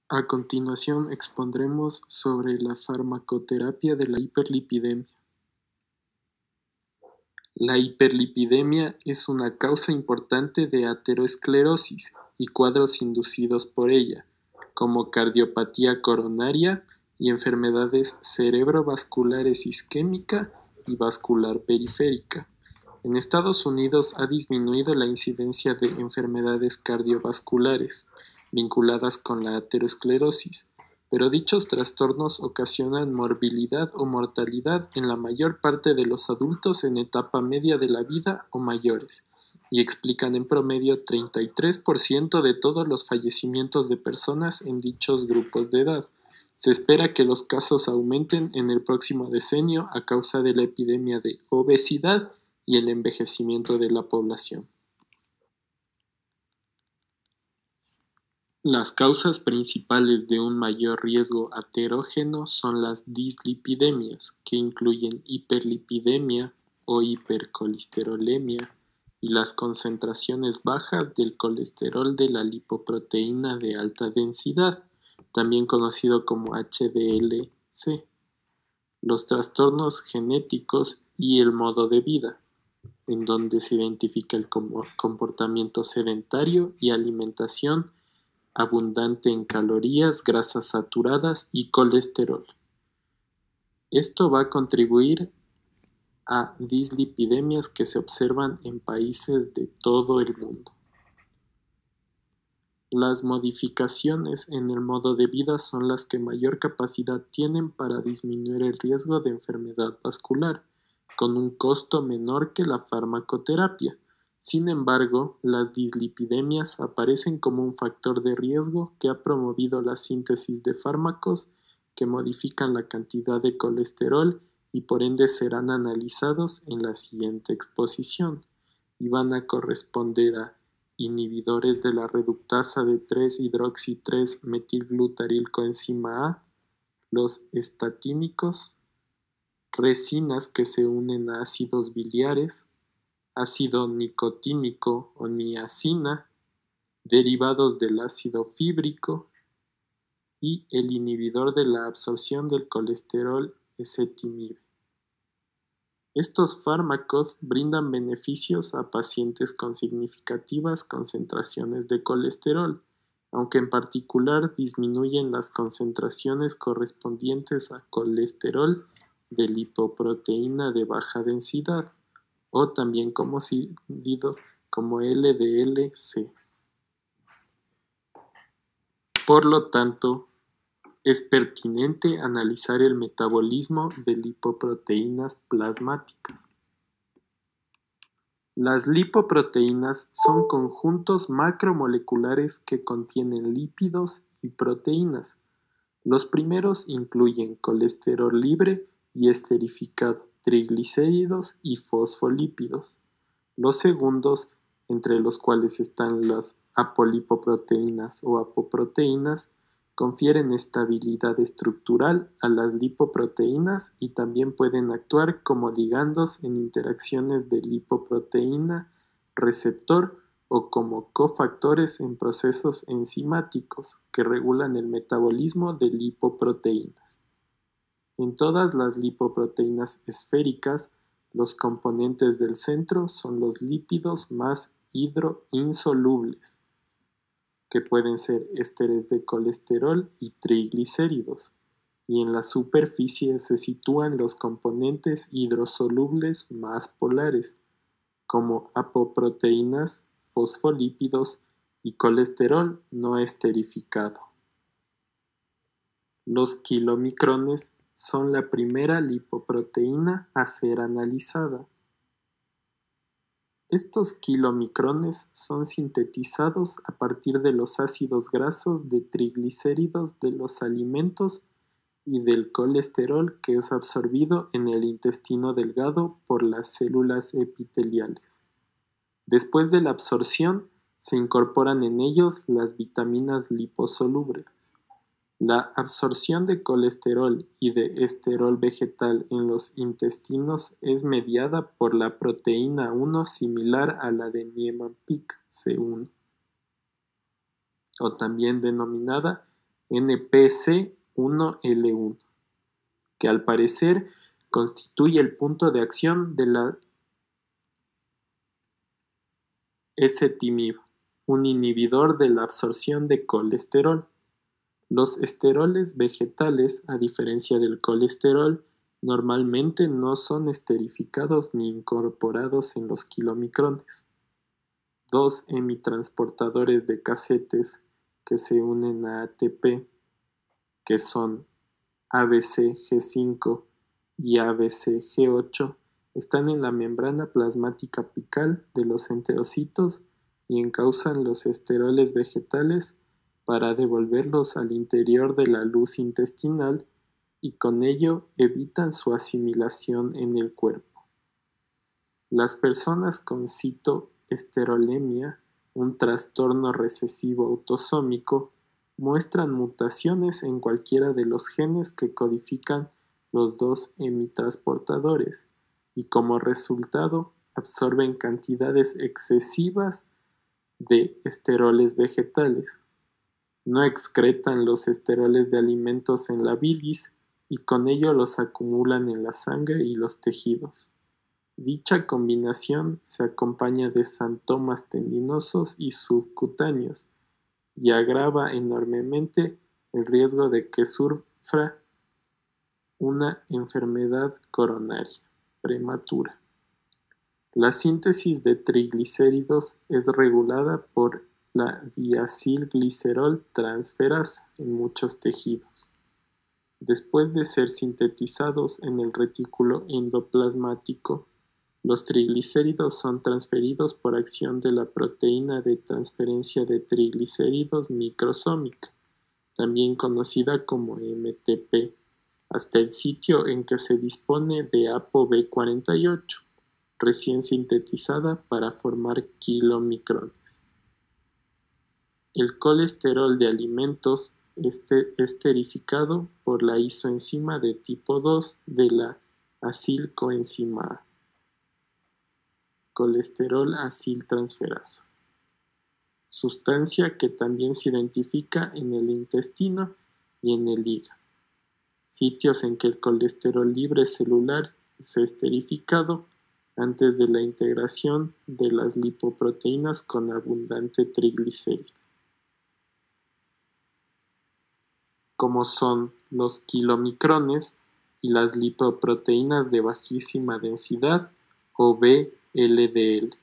A continuación expondremos sobre la farmacoterapia de la hiperlipidemia. La hiperlipidemia es una causa importante de aterosclerosis y cuadros inducidos por ella, como cardiopatía coronaria y enfermedades cerebrovasculares isquémica y vascular periférica. En Estados Unidos ha disminuido la incidencia de enfermedades cardiovasculares vinculadas con la aterosclerosis, pero dichos trastornos ocasionan morbilidad o mortalidad en la mayor parte de los adultos en etapa media de la vida o mayores, y explican en promedio 33% de todos los fallecimientos de personas en dichos grupos de edad. Se espera que los casos aumenten en el próximo decenio a causa de la epidemia de obesidad y el envejecimiento de la población. Las causas principales de un mayor riesgo aterógeno son las dislipidemias, que incluyen hiperlipidemia o hipercolesterolemia, y las concentraciones bajas del colesterol de la lipoproteína de alta densidad, también conocido como HDLC, los trastornos genéticos y el modo de vida, en donde se identifica el comportamiento sedentario y alimentación abundante en calorías, grasas saturadas y colesterol. Esto va a contribuir a dislipidemias que se observan en países de todo el mundo. Las modificaciones en el modo de vida son las que mayor capacidad tienen para disminuir el riesgo de enfermedad vascular, con un costo menor que la farmacoterapia. Sin embargo, las dislipidemias aparecen como un factor de riesgo que ha promovido la síntesis de fármacos que modifican la cantidad de colesterol y por ende serán analizados en la siguiente exposición y van a corresponder a inhibidores de la reductasa de 3-hidroxi-3-metilglutarilcoenzima A, los estatínicos, resinas que se unen a ácidos biliares, ácido nicotínico o niacina, derivados del ácido fíbrico y el inhibidor de la absorción del colesterol ezetimibe. Estos fármacos brindan beneficios a pacientes con significativas concentraciones de colesterol, aunque en particular disminuyen las concentraciones correspondientes a colesterol de lipoproteína de baja densidad, o también conocido como LDL-C. Por lo tanto, es pertinente analizar el metabolismo de lipoproteínas plasmáticas. Las lipoproteínas son conjuntos macromoleculares que contienen lípidos y proteínas. Los primeros incluyen colesterol libre y esterificado, triglicéridos y fosfolípidos. Los segundos, entre los cuales están las apolipoproteínas o apoproteínas, confieren estabilidad estructural a las lipoproteínas y también pueden actuar como ligandos en interacciones de lipoproteína-receptor o como cofactores en procesos enzimáticos que regulan el metabolismo de lipoproteínas. En todas las lipoproteínas esféricas, los componentes del centro son los lípidos más hidroinsolubles, que pueden ser ésteres de colesterol y triglicéridos, y en la superficie se sitúan los componentes hidrosolubles más polares, como apoproteínas, fosfolípidos y colesterol no esterificado. Los kilomicrones son la primera lipoproteína a ser analizada. Estos kilomicrones son sintetizados a partir de los ácidos grasos de triglicéridos de los alimentos y del colesterol que es absorbido en el intestino delgado por las células epiteliales. Después de la absorción, se incorporan en ellos las vitaminas liposolubles. La absorción de colesterol y de esterol vegetal en los intestinos es mediada por la proteína 1 similar a la de Niemann-Pick, C1, o también denominada NPC-1L1, que al parecer constituye el punto de acción de la ezetimibe, un inhibidor de la absorción de colesterol. Los esteroles vegetales, a diferencia del colesterol, normalmente no son esterificados ni incorporados en los kilomicrones. Dos hemitransportadores de casetes que se unen a ATP, que son ABCG5 y ABCG8, están en la membrana plasmática apical de los enterocitos y encausan los esteroles vegetales para devolverlos al interior de la luz intestinal y con ello evitan su asimilación en el cuerpo. Las personas con citoesterolemia, un trastorno recesivo autosómico, muestran mutaciones en cualquiera de los genes que codifican los dos hemitransportadores y como resultado absorben cantidades excesivas de esteroles vegetales. No excretan los esteroles de alimentos en la bilis y con ello los acumulan en la sangre y los tejidos. Dicha combinación se acompaña de santomas tendinosos y subcutáneos y agrava enormemente el riesgo de que sufra una enfermedad coronaria prematura. La síntesis de triglicéridos es regulada por la diacilglicerol transferasa en muchos tejidos. Después de ser sintetizados en el retículo endoplasmático, los triglicéridos son transferidos por acción de la proteína de transferencia de triglicéridos microsómica, también conocida como MTP, hasta el sitio en que se dispone de ApoB48, recién sintetizada para formar kilomicrones. El colesterol de alimentos esterificado por la isoenzima de tipo 2 de la acilcoenzima A, colesterol aciltransferasa, sustancia que también se identifica en el intestino y en el hígado, sitios en que el colesterol libre celular es esterificado antes de la integración de las lipoproteínas con abundante triglicérido, como son los kilomicrones y las lipoproteínas de bajísima densidad o VLDL.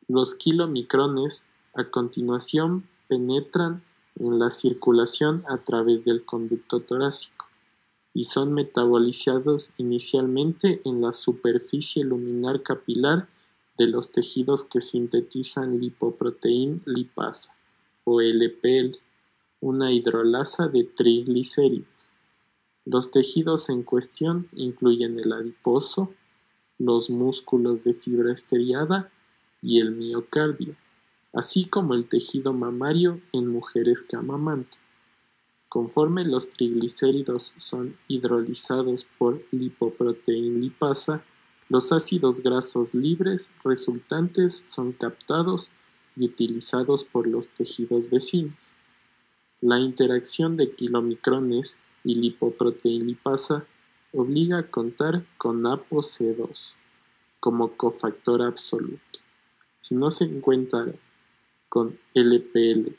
Los kilomicrones a continuación penetran en la circulación a través del conducto torácico y son metabolizados inicialmente en la superficie luminar capilar de los tejidos que sintetizan lipoproteína lipasa o LPL, una hidrolasa de triglicéridos. Los tejidos en cuestión incluyen el adiposo, los músculos de fibra estriada y el miocardio, así como el tejido mamario en mujeres que amamantan. Conforme los triglicéridos son hidrolizados por lipoproteína lipasa, los ácidos grasos libres resultantes son captados y utilizados por los tejidos vecinos. La interacción de kilomicrones y lipoproteína lipasa obliga a contar con ApoC2 como cofactor absoluto. Si no se encuentra con LPL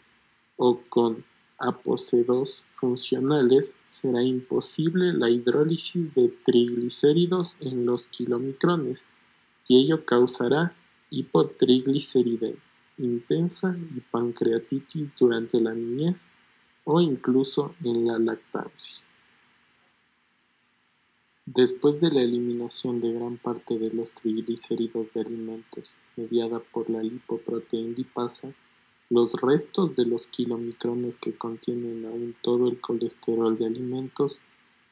o con ApoC2 funcionales, será imposible la hidrólisis de triglicéridos en los kilomicrones y ello causará hipotrigliceridemia intensa y pancreatitis durante la niñez o incluso en la lactancia. Después de la eliminación de gran parte de los triglicéridos de alimentos mediada por la lipoproteína lipasa, los restos de los kilomicrones que contienen aún todo el colesterol de alimentos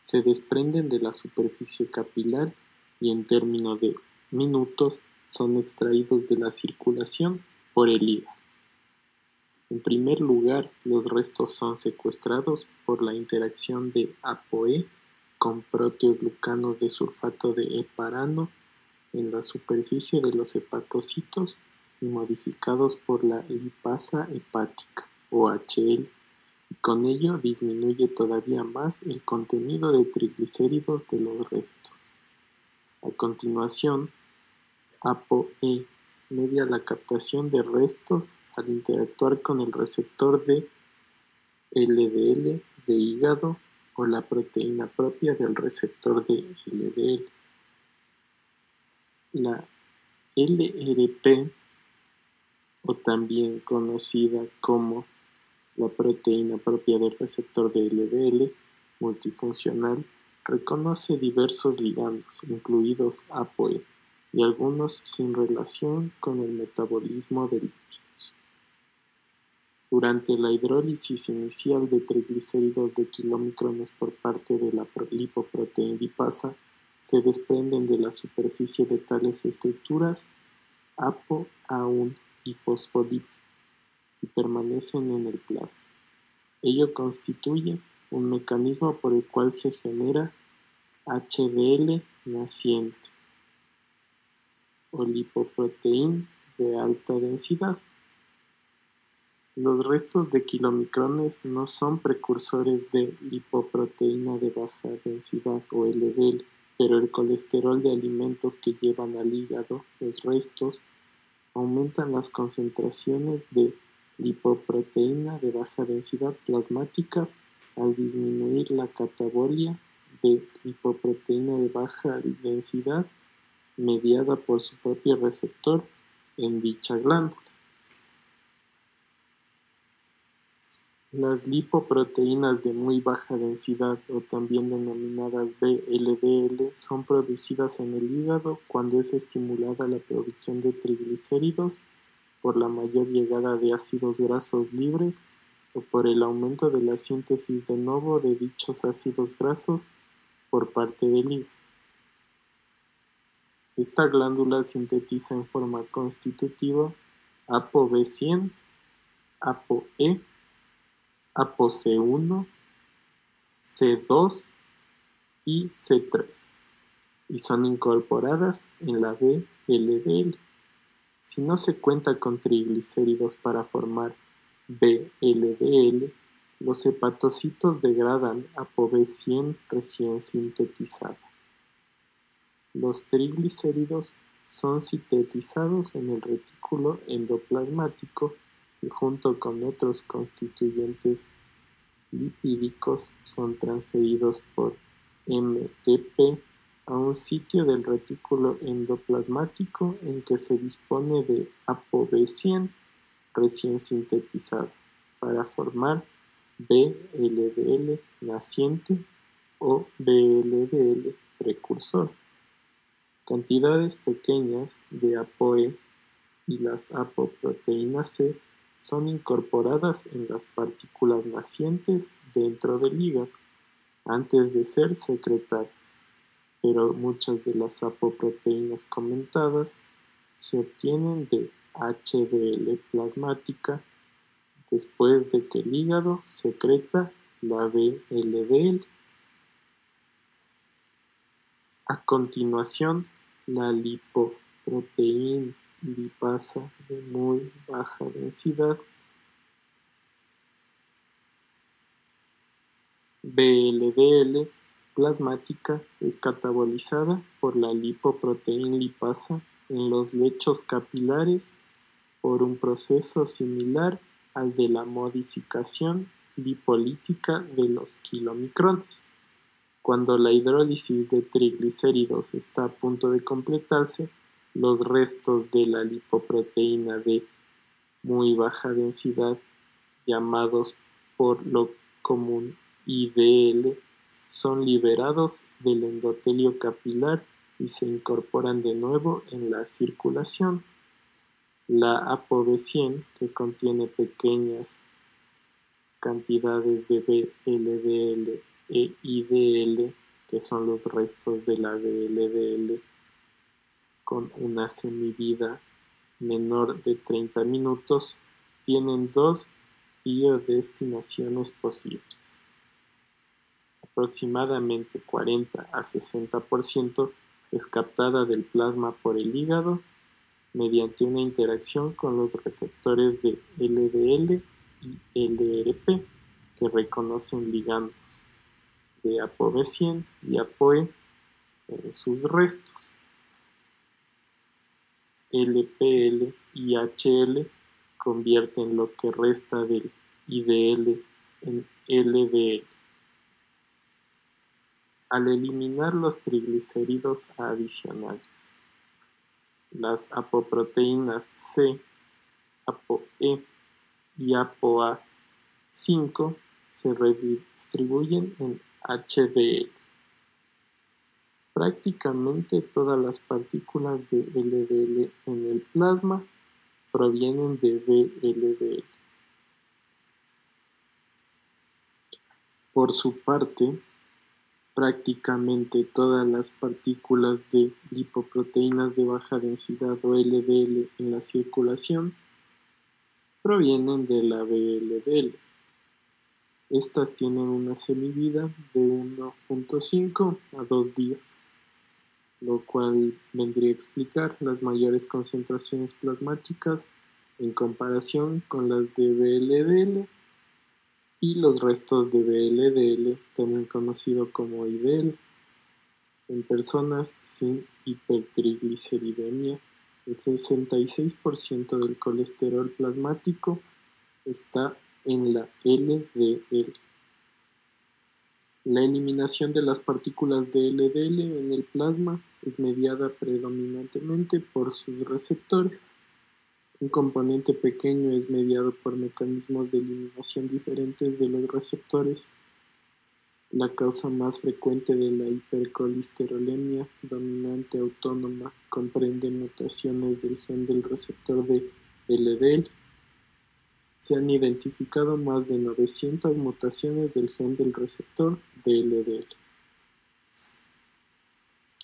se desprenden de la superficie capilar y en términos de minutos son extraídos de la circulación por el hígado. En primer lugar, los restos son secuestrados por la interacción de ApoE con proteoglucanos de sulfato de heparano en la superficie de los hepatocitos y modificados por la lipasa hepática o HL con ello disminuye todavía más el contenido de triglicéridos de los restos. A continuación, ApoE media la captación de restos al interactuar con el receptor de LDL de hígado o la proteína propia del receptor de LDL. La LRP, o también conocida como la proteína propia del receptor de LDL multifuncional, reconoce diversos ligandos, incluidos ApoE, y algunos sin relación con el metabolismo de lípidos. Durante la hidrólisis inicial de triglicéridos de kilomicrones por parte de la lipoproteína lipasa, se desprenden de la superficie de tales estructuras ApoA1 y fosfolípidos y permanecen en el plasma. Ello constituye un mecanismo por el cual se genera HDL naciente o lipoproteína de alta densidad. Los restos de kilomicrones no son precursores de lipoproteína de baja densidad o LDL, pero el colesterol de alimentos que llevan al hígado, los restos, aumentan las concentraciones de lipoproteína de baja densidad plasmáticas al disminuir la catabolia de lipoproteína de baja densidad mediada por su propio receptor en dicha glándula. Las lipoproteínas de muy baja densidad, o también denominadas VLDL, son producidas en el hígado cuando es estimulada la producción de triglicéridos por la mayor llegada de ácidos grasos libres o por el aumento de la síntesis de novo de dichos ácidos grasos por parte del hígado. Esta glándula sintetiza en forma constitutiva ApoB100, ApoE, ApoC1, C2 y C3, y son incorporadas en la VLDL. Si no se cuenta con triglicéridos para formar VLDL, los hepatocitos degradan ApoB100 recién sintetizada. Los triglicéridos son sintetizados en el retículo endoplasmático y junto con otros constituyentes lipídicos son transferidos por MTP a un sitio del retículo endoplasmático en que se dispone de ApoB100 recién sintetizado para formar VLDL naciente o VLDL precursor. Cantidades pequeñas de ApoE y las apoproteínas C son incorporadas en las partículas nacientes dentro del hígado antes de ser secretadas, pero muchas de las apoproteínas comentadas se obtienen de HDL plasmática después de que el hígado secreta la VLDL. A continuación, la lipoproteína lipasa de muy baja densidad, VLDL plasmática, es catabolizada por la lipoproteína lipasa en los lechos capilares por un proceso similar al de la modificación lipolítica de los kilomicrones. Cuando la hidrólisis de triglicéridos está a punto de completarse, los restos de la lipoproteína de muy baja densidad, llamados por lo común IDL, son liberados del endotelio capilar y se incorporan de nuevo en la circulación. La ApoB100, que contiene pequeñas cantidades de VLDL e IDL, que son los restos de la VLDL, con una semivida menor de 30 minutos, tienen dos biodestinaciones posibles. Aproximadamente 40 a 60% es captada del plasma por el hígado mediante una interacción con los receptores de LDL y LRP, que reconocen ligandos de ApoB100 y ApoE en sus restos. LPL y HL convierten lo que resta del IDL en LDL. Al eliminar los triglicéridos adicionales, las apoproteínas C, ApoE y ApoA5 se redistribuyen en HDL. Prácticamente todas las partículas de LDL en el plasma provienen de VLDL. Por su parte, prácticamente todas las partículas de lipoproteínas de baja densidad o LDL en la circulación provienen de la VLDL. Estas tienen una semivida de 1.5 a 2 días, lo cual vendría a explicar las mayores concentraciones plasmáticas en comparación con las de VLDL y los restos de VLDL, también conocido como IDL. En personas sin hipertrigliceridemia, el 66% del colesterol plasmático está en la LDL. La eliminación de las partículas de LDL en el plasma es mediada predominantemente por sus receptores. Un componente pequeño es mediado por mecanismos de eliminación diferentes de los receptores. La causa más frecuente de la hipercolesterolemia dominante autónoma comprende mutaciones del gen del receptor de LDL. Se han identificado más de 900 mutaciones del gen del receptor de LDL.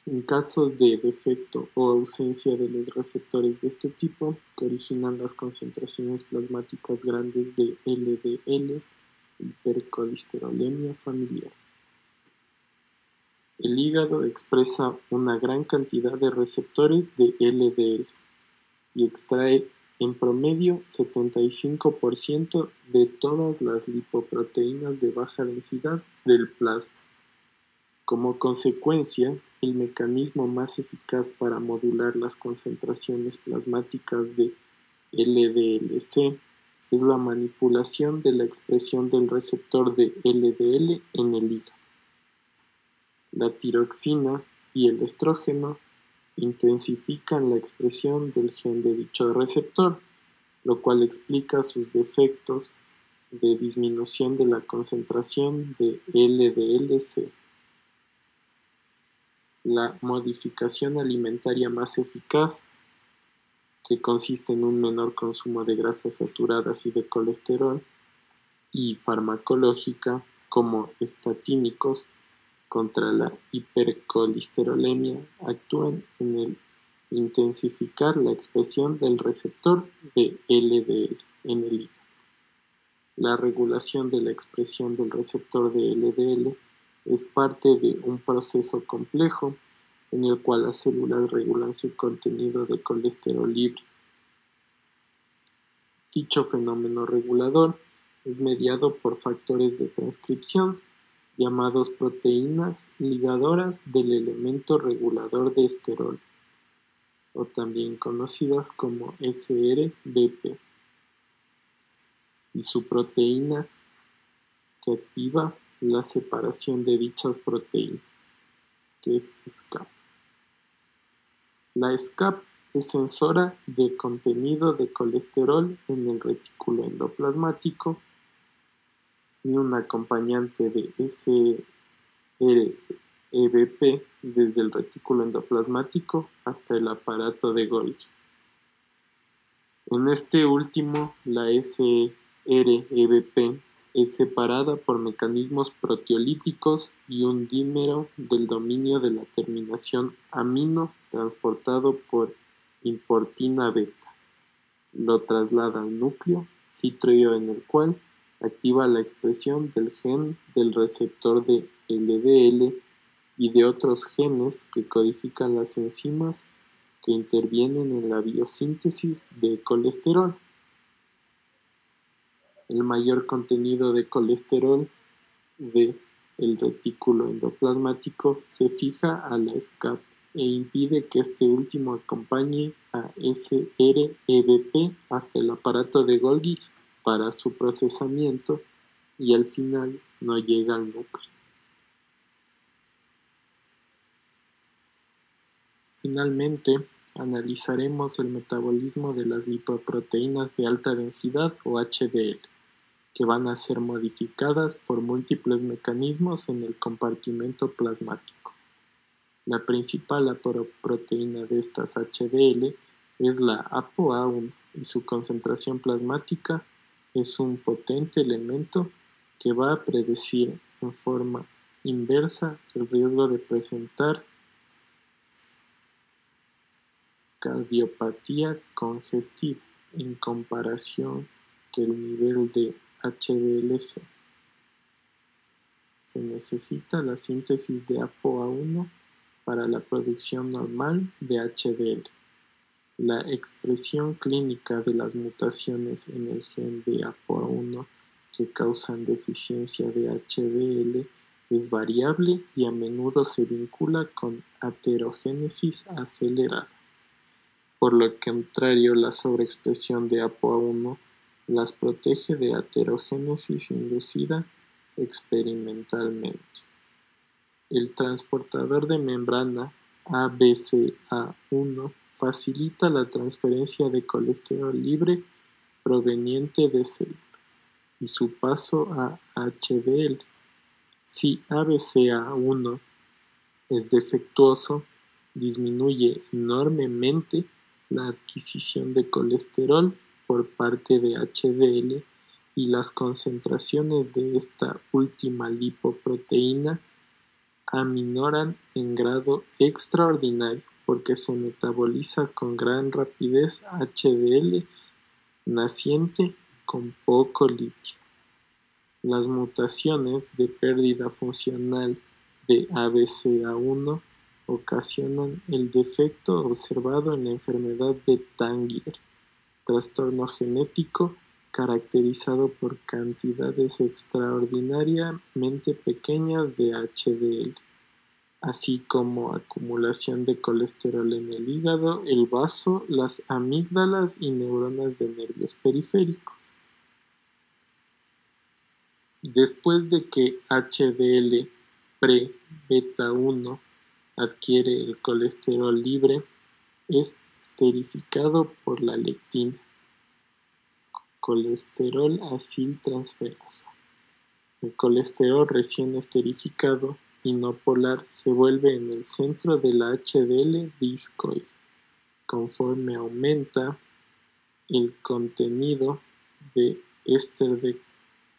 En casos de defecto o ausencia de los receptores de este tipo, que originan las concentraciones plasmáticas grandes de LDL, hipercolesterolemia familiar. El hígado expresa una gran cantidad de receptores de LDL y extrae en promedio 75% de todas las lipoproteínas de baja densidad del plasma. Como consecuencia, el mecanismo más eficaz para modular las concentraciones plasmáticas de LDL-C es la manipulación de la expresión del receptor de LDL en el hígado. La tiroxina y el estrógeno intensifican la expresión del gen de dicho receptor, lo cual explica sus defectos de disminución de la concentración de LDL-C. La modificación alimentaria más eficaz, que consiste en un menor consumo de grasas saturadas y de colesterol, y farmacológica, como estatínicos, contra la hipercolesterolemia, actúan en el intensificar la expresión del receptor de LDL en el hígado. La regulación de la expresión del receptor de LDL es parte de un proceso complejo en el cual las células regulan su contenido de colesterol libre. Dicho fenómeno regulador es mediado por factores de transcripción llamados proteínas ligadoras del elemento regulador de esterol, o también conocidas como SRBP, y su proteína que activa la separación de dichas proteínas, que es SCAP. La SCAP es sensora de contenido de colesterol en el retículo endoplasmático y un acompañante de SREBP desde el retículo endoplasmático hasta el aparato de Golgi. En este último, la SREBP es separada por mecanismos proteolíticos y un dímero del dominio de la terminación amino transportado por importina beta. Lo traslada al núcleo citrio en el cual activa la expresión del gen del receptor de LDL y de otros genes que codifican las enzimas que intervienen en la biosíntesis de colesterol. El mayor contenido de colesterol de el retículo endoplasmático se fija a la SCAP e impide que este último acompañe a SREBP hasta el aparato de Golgi para su procesamiento y al final no llega al núcleo. Finalmente, analizaremos el metabolismo de las lipoproteínas de alta densidad o HDL, que van a ser modificadas por múltiples mecanismos en el compartimento plasmático. La principal apoproteína de estas HDL es la ApoA1 y su concentración plasmática es un potente elemento que va a predecir en forma inversa el riesgo de presentar cardiopatía congestiva en comparación que el nivel de HDL-C. Se necesita la síntesis de ApoA1 para la producción normal de HDL. La expresión clínica de las mutaciones en el gen de ApoA1 que causan deficiencia de HDL es variable y a menudo se vincula con aterogénesis acelerada. Por lo contrario, la sobreexpresión de ApoA1 las protege de aterogénesis inducida experimentalmente. El transportador de membrana ABCA1 facilita la transferencia de colesterol libre proveniente de células y su paso a HDL. Si ABCA1 es defectuoso, disminuye enormemente la adquisición de colesterol por parte de HDL y las concentraciones de esta última lipoproteína aminoran en grado extraordinario porque se metaboliza con gran rapidez HDL naciente con poco líquido. Las mutaciones de pérdida funcional de ABCA1 ocasionan el defecto observado en la enfermedad de Tangier, trastorno genético caracterizado por cantidades extraordinariamente pequeñas de HDL, así como acumulación de colesterol en el hígado, el vaso, las amígdalas y neuronas de nervios periféricos. Después de que HDL pre-beta-1 adquiere el colesterol libre, es esterificado por la lectina, colesterol aciltransferasa. El colesterol recién esterificado y no polar se vuelve en el centro de la HDL discoide. Conforme aumenta el contenido de éster de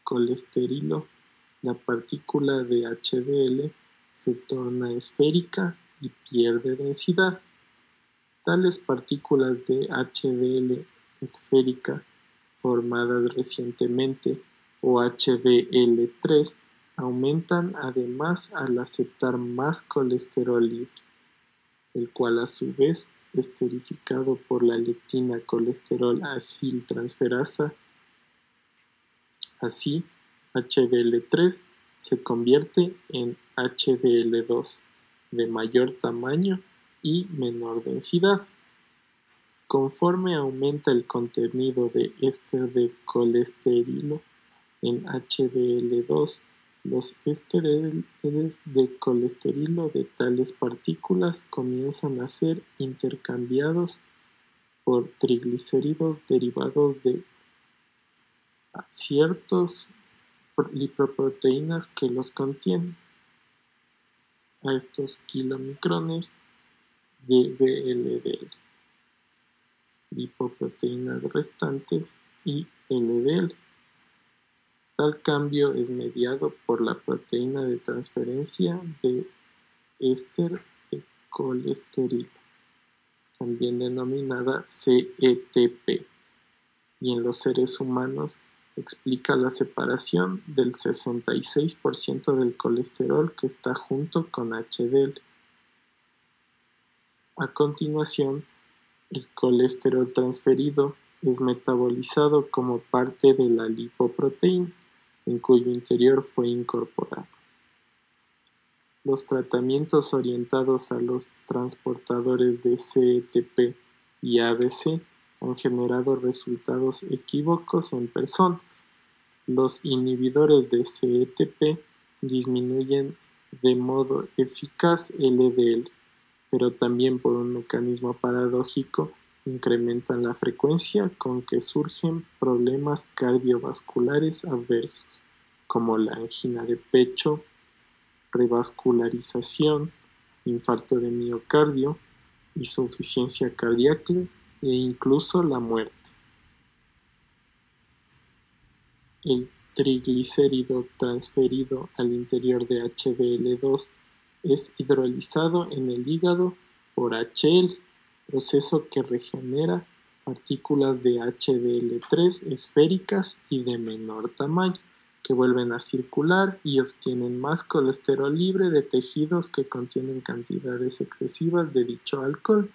colesterilo, la partícula de HDL se torna esférica y pierde densidad. Tales partículas de HDL esférica formadas recientemente o HDL3 aumentan además al aceptar más colesterol libre, el cual a su vez esterificado por la lectina colesterol aciltransferasa. Así, HDL3 se convierte en HDL2 de mayor tamaño y menor densidad. Conforme aumenta el contenido de éster de colesterilo en HDL2, los ésteres de colesterilo de tales partículas comienzan a ser intercambiados por triglicéridos derivados de ciertos lipoproteínas que los contienen, a estos kilomicrones de VLDL, lipoproteínas restantes y LDL. Tal cambio es mediado por la proteína de transferencia de éster de colesterilo, también denominada CETP, y en los seres humanos explica la separación del 66% del colesterol que está junto con HDL. A continuación, el colesterol transferido es metabolizado como parte de la lipoproteína, en cuyo interior fue incorporado. Los tratamientos orientados a los transportadores de CETP y ABC han generado resultados equívocos en personas. Los inhibidores de CETP disminuyen de modo eficaz el LDL, pero también por un mecanismo paradójico incrementan la frecuencia con que surgen problemas cardiovasculares adversos, como la angina de pecho, revascularización, infarto de miocardio, insuficiencia cardíaca e incluso la muerte. El triglicérido transferido al interior de HDL2 es hidrolizado en el hígado por HL, proceso que regenera partículas de HDL3 esféricas y de menor tamaño, que vuelven a circular y obtienen más colesterol libre de tejidos que contienen cantidades excesivas de dicho alcohol.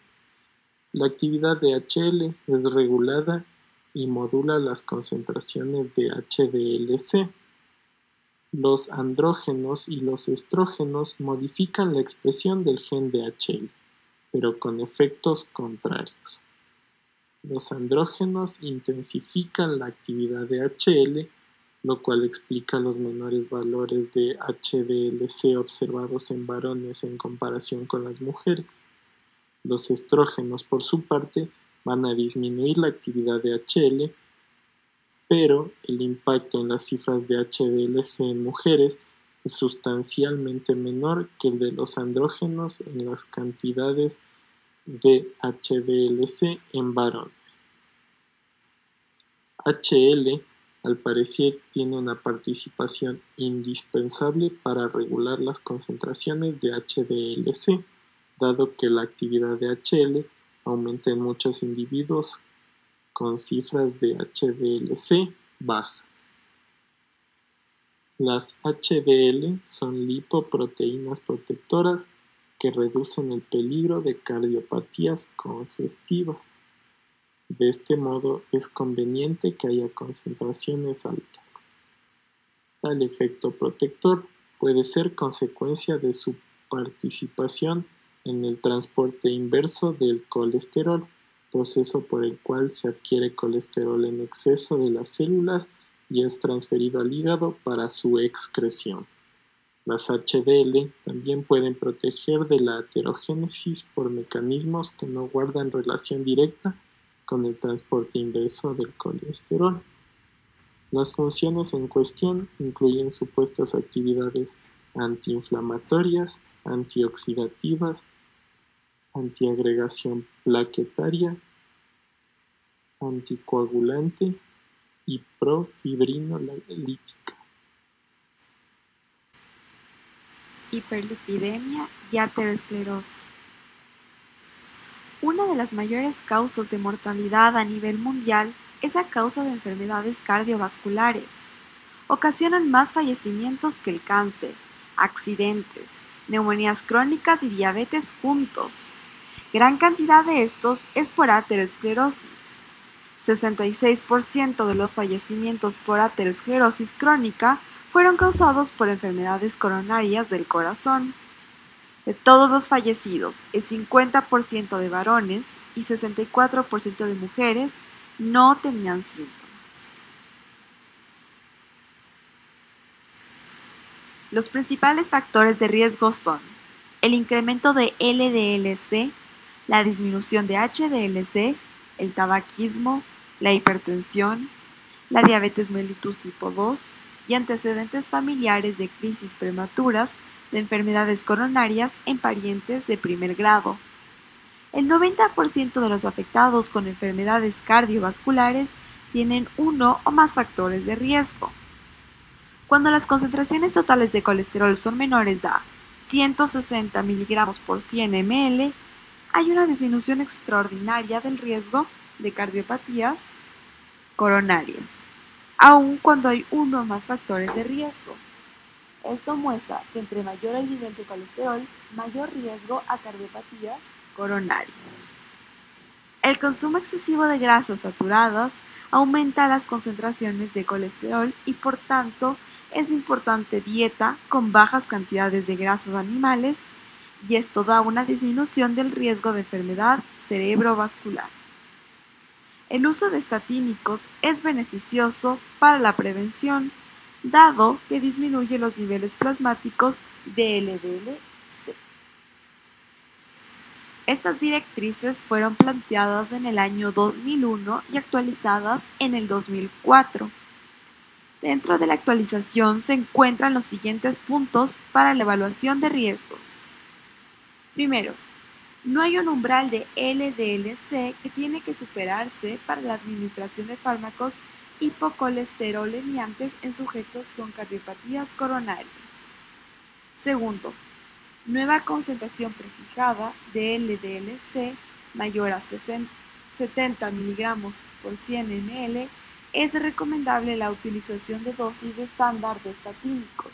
La actividad de HL es regulada y modula las concentraciones de HDL-C. Los andrógenos y los estrógenos modifican la expresión del gen de HL, pero con efectos contrarios. Los andrógenos intensifican la actividad de HL, lo cual explica los menores valores de HDL-C observados en varones en comparación con las mujeres. Los estrógenos, por su parte, van a disminuir la actividad de HL, pero el impacto en las cifras de HDL-C en mujeres es sustancialmente menor que el de los andrógenos en las cantidades de HDL-C en varones. HL, al parecer, tiene una participación indispensable para regular las concentraciones de HDL-C, dado que la actividad de HL aumenta en muchos individuos con cifras de HDL-C bajas. Las HDL son lipoproteínas protectoras que reducen el peligro de cardiopatías congestivas. De este modo, es conveniente que haya concentraciones altas. Tal efecto protector puede ser consecuencia de su participación en el transporte inverso del colesterol, proceso por el cual se adquiere colesterol en exceso de las células y es transferido al hígado para su excreción. Las HDL también pueden proteger de la aterogénesis por mecanismos que no guardan relación directa con el transporte inverso del colesterol. Las funciones en cuestión incluyen supuestas actividades antiinflamatorias, antioxidativas, antiagregación plaquetaria, anticoagulante y profibrinolítica. Hiperlipidemia y aterosclerosis. Una de las mayores causas de mortalidad a nivel mundial es a causa de enfermedades cardiovasculares. Ocasionan más fallecimientos que el cáncer, accidentes, neumonías crónicas y diabetes juntos. Gran cantidad de estos es por aterosclerosis. 66% de los fallecimientos por aterosclerosis crónica fueron causados por enfermedades coronarias del corazón. De todos los fallecidos, el 50% de varones y 64% de mujeres no tenían síntomas. Los principales factores de riesgo son el incremento de LDL-C, la disminución de HDL-C, el tabaquismo, la hipertensión, la diabetes mellitus tipo 2 y antecedentes familiares de crisis prematuras de enfermedades coronarias en parientes de primer grado. El 90% de los afectados con enfermedades cardiovasculares tienen uno o más factores de riesgo. Cuando las concentraciones totales de colesterol son menores a 160 mg por 100 ml, hay una disminución extraordinaria del riesgo de cardiopatías coronarias, aun cuando hay uno o más factores de riesgo. Esto muestra que entre mayor el nivel de colesterol, mayor riesgo a cardiopatías coronarias. El consumo excesivo de grasas saturadas aumenta las concentraciones de colesterol y por tanto es importante dieta con bajas cantidades de grasas animales y esto da una disminución del riesgo de enfermedad cerebrovascular. El uso de estatínicos es beneficioso para la prevención, dado que disminuye los niveles plasmáticos de LDL-C. Estas directrices fueron planteadas en el año 2001 y actualizadas en el 2004. Dentro de la actualización se encuentran los siguientes puntos para la evaluación de riesgos. Primero, no hay un umbral de LDL-C que tiene que superarse para la administración de fármacos hipocolesterolemiantes en sujetos con cardiopatías coronarias. Segundo, nueva concentración prefijada de LDL-C mayor a 70 mg por 100 ml es recomendable la utilización de dosis estándar de estatínicos.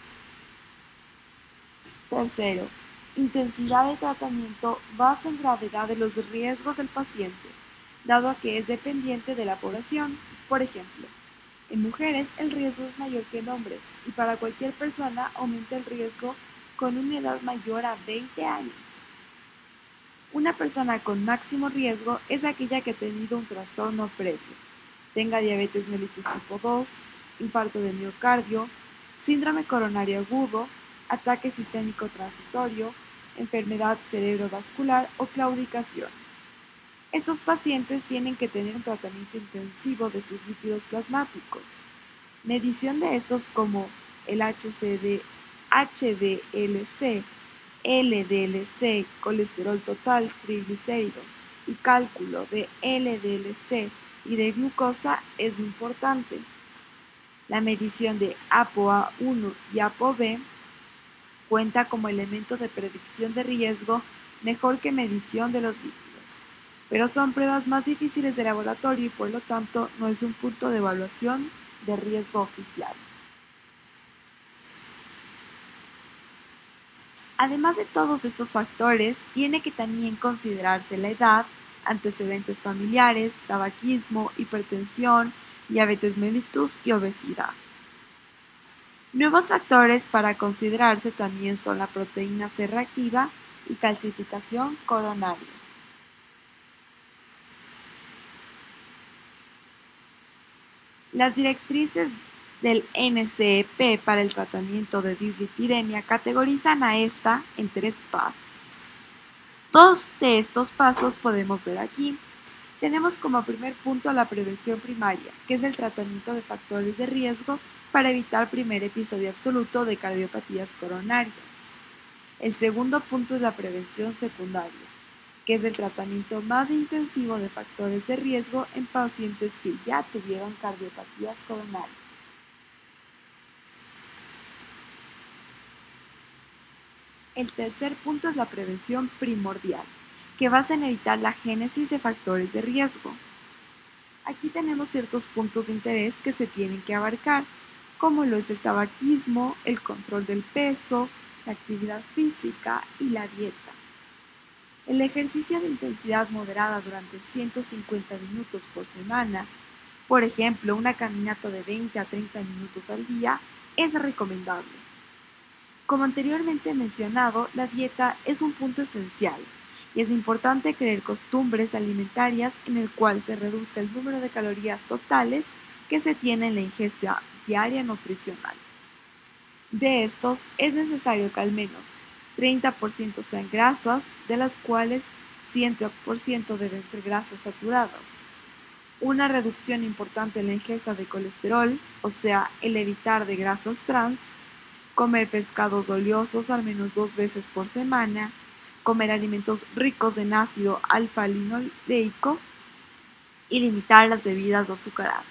Tercero, intensidad de tratamiento basa en gravedad de los riesgos del paciente, dado que es dependiente de la población. Por ejemplo, en mujeres el riesgo es mayor que en hombres y para cualquier persona aumenta el riesgo con una edad mayor a 20 años. Una persona con máximo riesgo es aquella que ha tenido un trastorno previo, tenga diabetes mellitus tipo 2, infarto de miocardio, síndrome coronario agudo, ataque sistémico transitorio, enfermedad cerebrovascular o claudicación. Estos pacientes tienen que tener un tratamiento intensivo de sus lípidos plasmáticos. Medición de estos como el HDL-C, LDL-C, colesterol total, triglicéridos y cálculo de LDL-C y de glucosa es importante. La medición de ApoA1 y ApoB cuenta como elemento de predicción de riesgo mejor que medición de los lípidos, pero son pruebas más difíciles de laboratorio y por lo tanto no es un punto de evaluación de riesgo oficial. Además de todos estos factores, tiene que también considerarse la edad, antecedentes familiares, tabaquismo, hipertensión, diabetes mellitus y obesidad. Nuevos factores para considerarse también son la proteína C reactiva y calcificación coronaria. Las directrices del NCEP para el tratamiento de dislipidemia categorizan a esta en 3 pasos. Dos de estos pasos podemos ver aquí. Tenemos como primer punto la prevención primaria, que es el tratamiento de factores de riesgo para evitar primer episodio absoluto de cardiopatías coronarias. El segundo punto es la prevención secundaria, que es el tratamiento más intensivo de factores de riesgo en pacientes que ya tuvieron cardiopatías coronarias. El tercer punto es la prevención primordial, que basa en evitar la génesis de factores de riesgo. Aquí tenemos ciertos puntos de interés que se tienen que abarcar, como lo es el tabaquismo, el control del peso, la actividad física y la dieta. El ejercicio de intensidad moderada durante 150 minutos por semana, por ejemplo, una caminata de 20 a 30 minutos al día, es recomendable. Como anteriormente mencionado, la dieta es un punto esencial y es importante crear costumbres alimentarias en el cual se reduzca el número de calorías totales que se tiene en la ingesta diaria nutricional. De estos, es necesario que al menos 30% sean grasas, de las cuales 100% deben ser grasas saturadas. Una reducción importante en la ingesta de colesterol, o sea, el evitar de grasas trans, comer pescados oleosos al menos 2 veces por semana, comer alimentos ricos en ácido alfa-linoleico y limitar las bebidas azucaradas.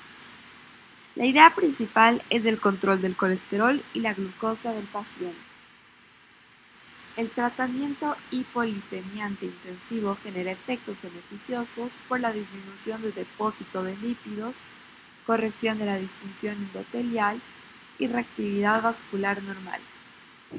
La idea principal es el control del colesterol y la glucosa del paciente. El tratamiento hipolipemiante intensivo genera efectos beneficiosos por la disminución del depósito de lípidos, corrección de la disfunción endotelial y reactividad vascular normal.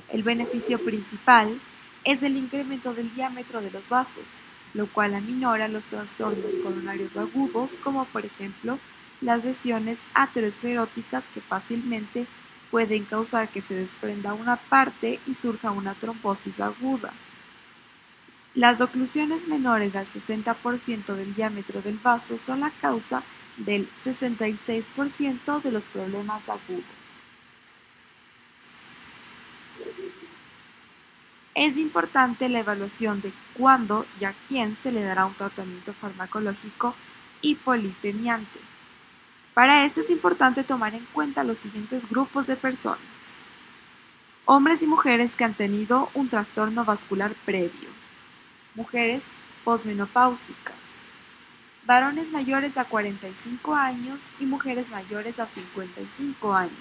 El beneficio principal es el incremento del diámetro de los vasos, lo cual aminora los trastornos coronarios agudos, como por ejemplo las lesiones ateroscleróticas que fácilmente pueden causar que se desprenda una parte y surja una trombosis aguda. Las oclusiones menores al 60% del diámetro del vaso son la causa del 66% de los problemas agudos. Es importante la evaluación de cuándo y a quién se le dará un tratamiento farmacológico hipolipemiante. Para esto es importante tomar en cuenta los siguientes grupos de personas: hombres y mujeres que han tenido un trastorno vascular previo, mujeres posmenopáusicas, varones mayores a 45 años y mujeres mayores a 55 años,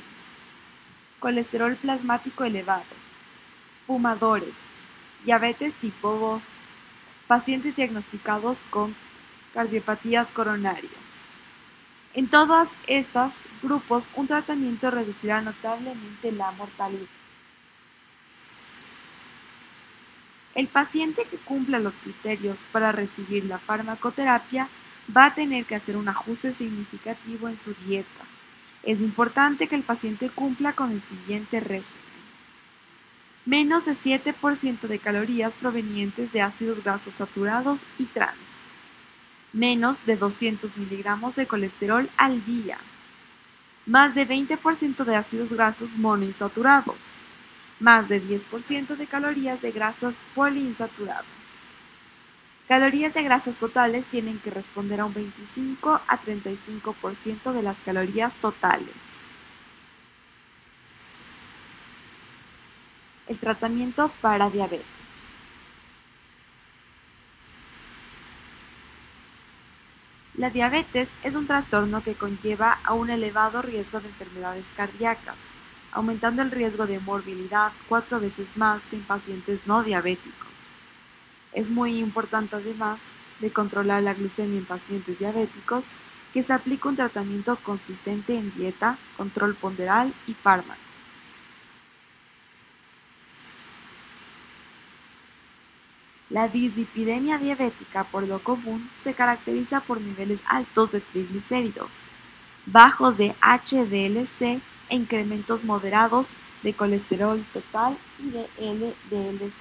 colesterol plasmático elevado, fumadores, diabetes tipo 2, pacientes diagnosticados con cardiopatías coronarias. En todos estos grupos, un tratamiento reducirá notablemente la mortalidad. El paciente que cumpla los criterios para recibir la farmacoterapia va a tener que hacer un ajuste significativo en su dieta. Es importante que el paciente cumpla con el siguiente régimen: menos de 7% de calorías provenientes de ácidos grasos saturados y trans, menos de 200 miligramos de colesterol al día, más de 20% de ácidos grasos monoinsaturados, más de 10% de calorías de grasas poliinsaturadas. Calorías de grasas totales tienen que responder a un 25 a 35% de las calorías totales. El tratamiento para diabetes. La diabetes es un trastorno que conlleva a un elevado riesgo de enfermedades cardíacas, aumentando el riesgo de morbilidad 4 veces más que en pacientes no diabéticos. Es muy importante, además de controlar la glucemia en pacientes diabéticos, que se aplique un tratamiento consistente en dieta, control ponderal y fármacos. La dislipidemia diabética, por lo común, se caracteriza por niveles altos de triglicéridos, bajos de HDLC e incrementos moderados de colesterol total y de LDLC.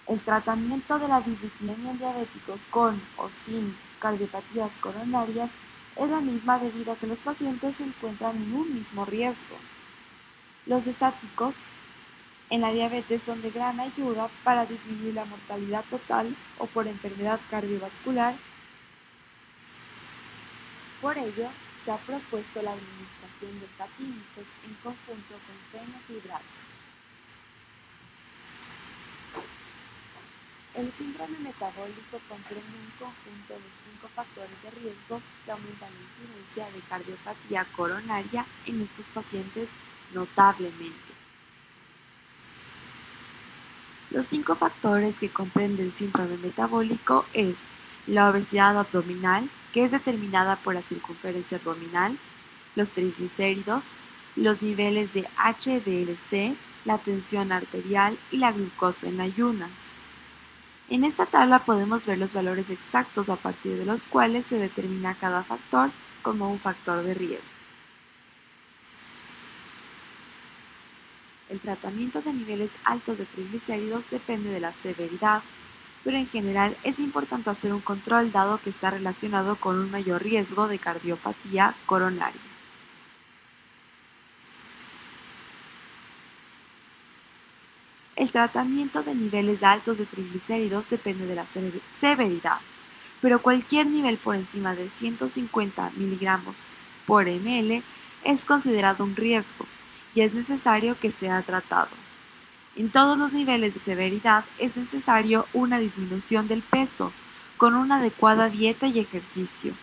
El tratamiento de la dislipidemia en diabéticos con o sin cardiopatías coronarias es la misma debido a que los pacientes se encuentran en un mismo riesgo. Los estáticos en la diabetes son de gran ayuda para disminuir la mortalidad total o por enfermedad cardiovascular. Por ello, se ha propuesto la administración de estatínicos en conjunto con fenofibrato. El síndrome metabólico comprende un conjunto de 5 factores de riesgo que aumentan la incidencia de cardiopatía coronaria en estos pacientes notablemente. Los 5 factores que comprende el síndrome metabólico es la obesidad abdominal, que es determinada por la circunferencia abdominal, los triglicéridos, los niveles de HDLC, la tensión arterial y la glucosa en ayunas. En esta tabla podemos ver los valores exactos a partir de los cuales se determina cada factor como un factor de riesgo. El tratamiento de niveles altos de triglicéridos depende de la severidad, pero en general es importante hacer un control dado que está relacionado con un mayor riesgo de cardiopatía coronaria. El tratamiento de niveles altos de triglicéridos depende de la severidad, pero cualquier nivel por encima de 150 miligramos por ml es considerado un riesgo y es necesario que sea tratado. En todos los niveles de severidad es necesario una disminución del peso con una adecuada dieta y ejercicio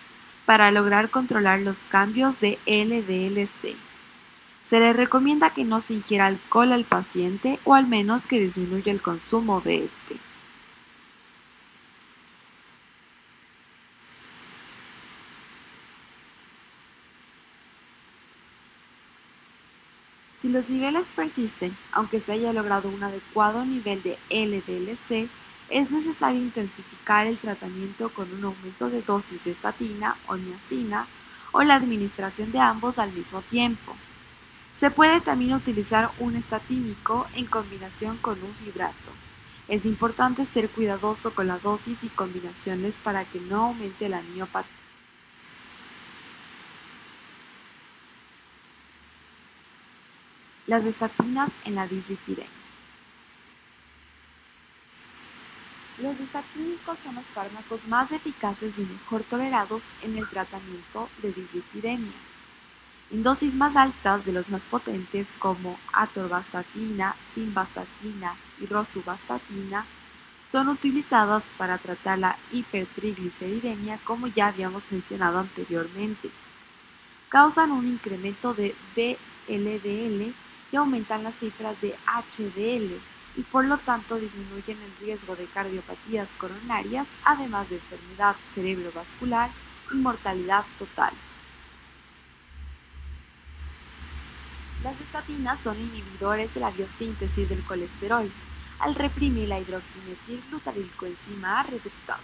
para lograr controlar los cambios de LDLC. Se le recomienda que no se ingiera alcohol al paciente o al menos que disminuya el consumo de este. Si los niveles persisten, aunque se haya logrado un adecuado nivel de LDLC, es necesario intensificar el tratamiento con un aumento de dosis de estatina o niacina o la administración de ambos al mismo tiempo. Se puede también utilizar un estatínico en combinación con un fibrato. Es importante ser cuidadoso con la dosis y combinaciones para que no aumente la miopatía. Las estatinas en la dislipidemia. Los estatínicos son los fármacos más eficaces y mejor tolerados en el tratamiento de dislipidemia. En dosis más altas de los más potentes como atorvastatina, simvastatina y rosuvastatina son utilizadas para tratar la hipertrigliceridemia, como ya habíamos mencionado anteriormente. Causan un incremento de VLDL y aumentan las cifras de HDL y por lo tanto disminuyen el riesgo de cardiopatías coronarias, además de enfermedad cerebrovascular y mortalidad total. Las estatinas son inhibidores de la biosíntesis del colesterol al reprimir la hidroximetilglutarilcoenzima A reductasa.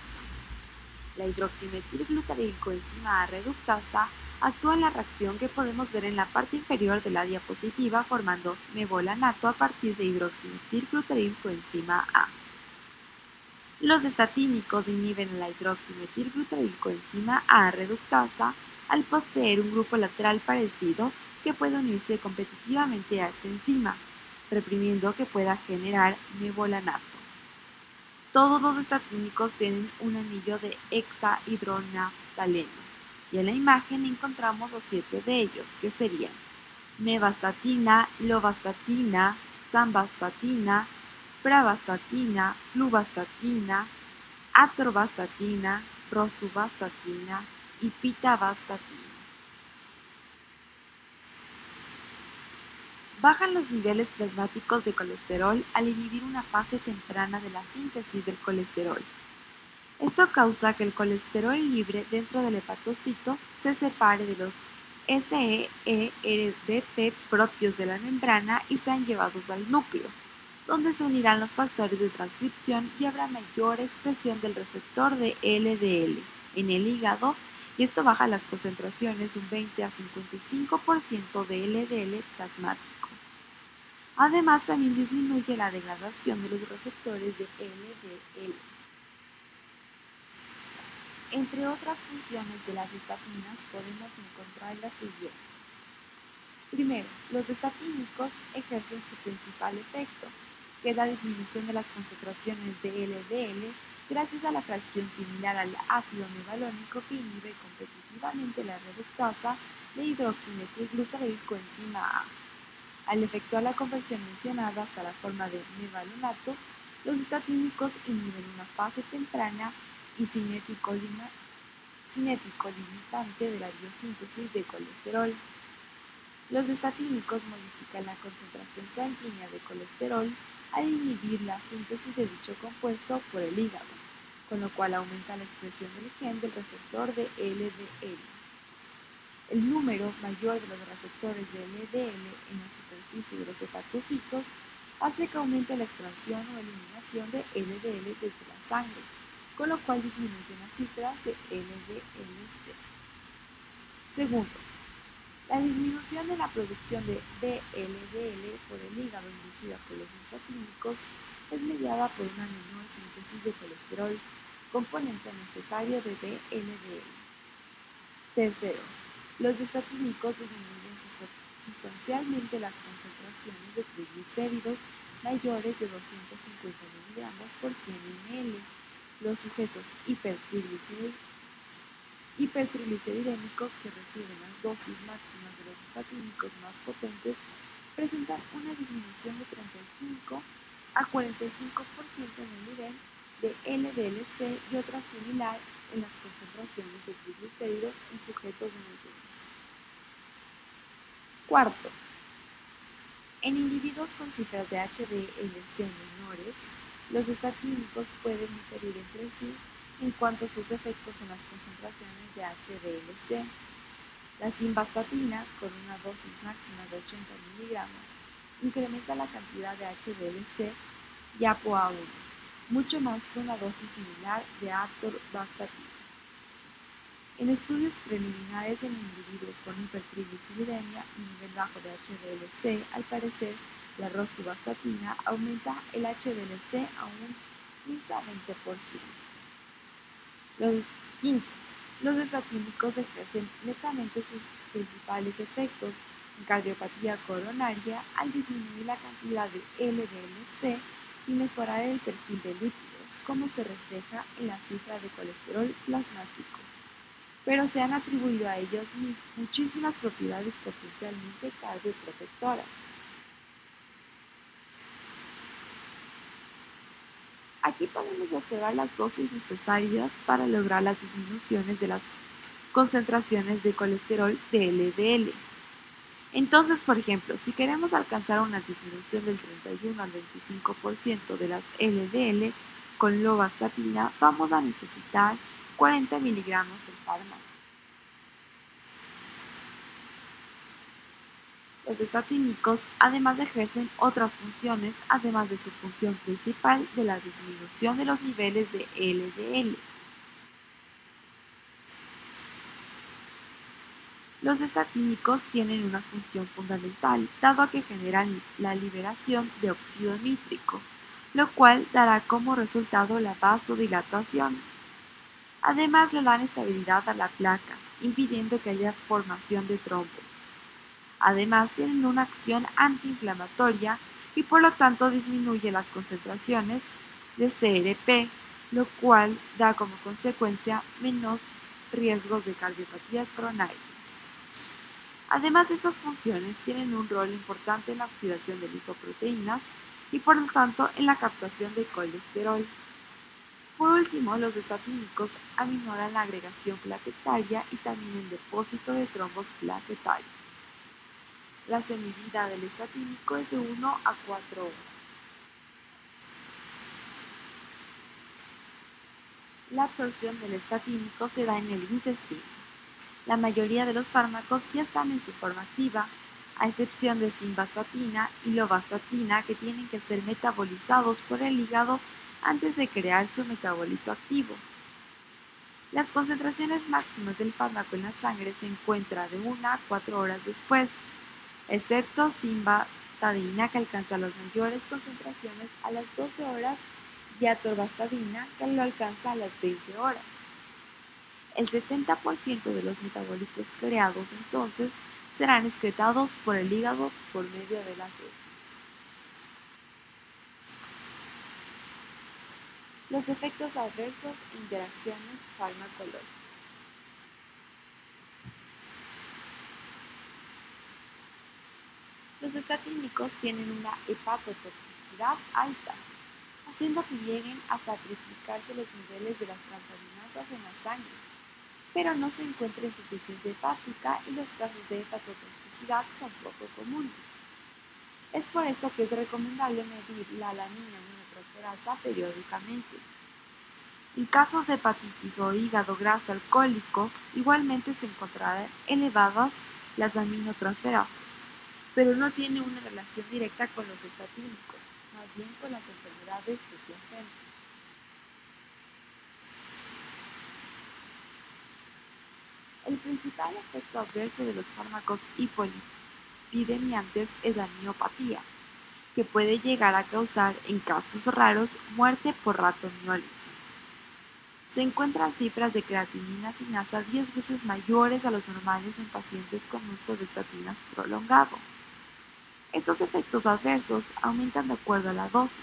La hidroximetilglutarilcoenzima A reductasa actúa en la reacción que podemos ver en la parte inferior de la diapositiva formando mebolanato a partir de hidroximetilglutarilcoenzima A. Los estatínicos inhiben la hidroximetilglutarilcoenzima A reductasa al poseer un grupo lateral parecido que puede unirse competitivamente a esta enzima, reprimiendo que pueda generar mebolanato. Todos los estatínicos tienen un anillo de hexahidronaftaleno y en la imagen encontramos los 7 de ellos, que serían mevastatina, lovastatina, samvastatina, pravastatina, fluvastatina, atorvastatina, rosuvastatina y pitavastatina. Bajan los niveles plasmáticos de colesterol al inhibir una fase temprana de la síntesis del colesterol. Esto causa que el colesterol libre dentro del hepatocito se separe de los SEERBP propios de la membrana y sean llevados al núcleo, donde se unirán los factores de transcripción y habrá mayor expresión del receptor de LDL en el hígado, y esto baja las concentraciones un 20 a 55% de LDL plasmático. Además, también disminuye la degradación de los receptores de LDL. Entre otras funciones de las estatinas podemos encontrar las siguientes. Primero, los estatínicos ejercen su principal efecto, que es la disminución de las concentraciones de LDL gracias a la fracción similar al ácido mevalónico que inhibe competitivamente la reductasa de hidroximetilglutarilcoenzima A. Al efectuar la conversión mencionada hasta la forma de mevalonato, los estatínicos inhiben una fase temprana y cinético-limitante de la biosíntesis de colesterol. Los estatínicos modifican la concentración sanguínea de colesterol al inhibir la síntesis de dicho compuesto por el hígado, con lo cual aumenta la expresión del gen del receptor de LDL. El número mayor de los receptores de LDL en la superficie de los hepatocitos hace que aumente la extracción o eliminación de LDL desde la sangre, con lo cual disminuyen las cifras de LDL-C. Segundo, la disminución de la producción de VLDL por el hígado inducida por los estatínicos es mediada por una menor síntesis de colesterol, componente necesario de VLDL. Tercero, los estatínicos disminuyen sustancialmente las concentraciones de triglicéridos mayores de 250 mg por 100 ml. Los sujetos hipertrigliceridémicos que reciben las dosis máximas de los estatínicos más potentes presentan una disminución de 35 a 45% en el nivel de LDL-C y otra similar en las concentraciones de triglicéridos en sujetos en ayunas. Cuarto, en individuos con cifras de HDL-C menores, los estatínicos pueden diferir entre sí en cuanto a sus efectos en las concentraciones de HDL-C. La simvastatina, con una dosis máxima de 80 mg, incrementa la cantidad de HDL-C y ApoA1, mucho más que una dosis similar de atorvastatina. En estudios preliminares en individuos con hipertrigliceridemia y nivel bajo de HDL-C, al parecer, la rosuvastatina aumenta el HDL-C a un 15 a 20%. Los estatínicos ejercen netamente sus principales efectos en cardiopatía coronaria al disminuir la cantidad de LDL-C y mejorar el perfil de lípidos, como se refleja en la cifra de colesterol plasmático. Pero se han atribuido a ellos muchísimas propiedades potencialmente cardioprotectoras. Aquí podemos observar las dosis necesarias para lograr las disminuciones de las concentraciones de colesterol de LDL. Entonces, por ejemplo, si queremos alcanzar una disminución del 31 al 25% de las LDL con lovastatina, vamos a necesitar 40 miligramos del fármaco. Los estatínicos además ejercen otras funciones, además de su función principal de la disminución de los niveles de LDL. Los estatínicos tienen una función fundamental, dado que generan la liberación de óxido nítrico, lo cual dará como resultado la vasodilatación. Además, le dan estabilidad a la placa, impidiendo que haya formación de trombos. Además, tienen una acción antiinflamatoria y por lo tanto disminuye las concentraciones de CRP, lo cual da como consecuencia menos riesgos de cardiopatías coronarias. Además de estas funciones, tienen un rol importante en la oxidación de lipoproteínas y por lo tanto en la captación de colesterol. Por último, los estatínicos aminoran la agregación plaquetaria y también el depósito de trombos plaquetarios. La semivida del estatínico es de 1 a 4 horas. La absorción del estatínico se da en el intestino. La mayoría de los fármacos ya están en su forma activa, a excepción de simvastatina y lovastatina, que tienen que ser metabolizados por el hígado antes de crear su metabolito activo. Las concentraciones máximas del fármaco en la sangre se encuentran de 1 a 4 horas después, excepto simvastatina, que alcanza las mayores concentraciones a las 12 horas, y atorvastatina, que lo alcanza a las 20 horas. El 70% de los metabolitos creados entonces serán excretados por el hígado por medio de las heces. Los efectos adversos e interacciones farmacológicas. Los estatínicos tienen una hepatotoxicidad alta, haciendo que lleguen hasta triplicarse los niveles de las transaminasas en la sangre, pero no se encuentra insuficiencia hepática y los casos de hepatotoxicidad son poco comunes. Es por esto que es recomendable medir la alanina aminotransferasa periódicamente. En casos de hepatitis o hígado graso alcohólico, igualmente se encontrarán elevadas las aminotransferasas, pero no tiene una relación directa con los estatínicos, más bien con las enfermedades subyacentes. El principal efecto adverso de los fármacos hipolipidemiantes es la miopatía, que puede llegar a causar, en casos raros, muerte por ratoniólisis. Se encuentran cifras de creatinina sinasa 10 veces mayores a los normales en pacientes con uso de estatinas prolongado. Estos efectos adversos aumentan de acuerdo a la dosis,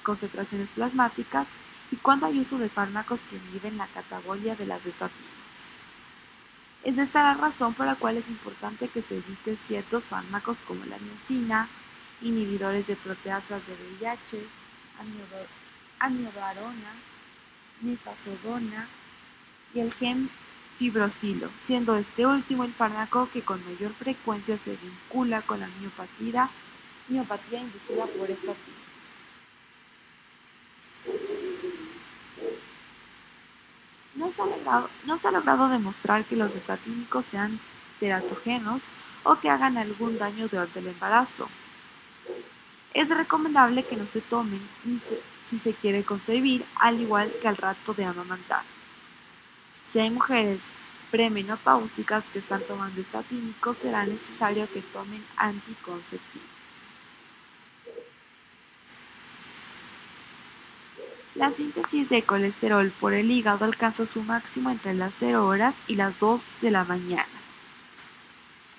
concentraciones plasmáticas y cuando hay uso de fármacos que inhiben la catabolia de las estatinas. Es esta la razón por la cual es importante que se evite ciertos fármacos como la niacina, inhibidores de proteasas de VIH, amiodarona, mifazodona y el gemfibrosilo, siendo este último el fármaco que con mayor frecuencia se vincula con la miopatía inducida por estatinas. No se ha logrado demostrar que los estatínicos sean teratogénicos o que hagan algún daño durante el embarazo. Es recomendable que no se tomen ni si se quiere concebir, al igual que al rato de amamantar. Si hay mujeres premenopáusicas que están tomando estatínicos, será necesario que tomen anticonceptivos. La síntesis de colesterol por el hígado alcanza su máximo entre las 0 horas y las 2 de la mañana.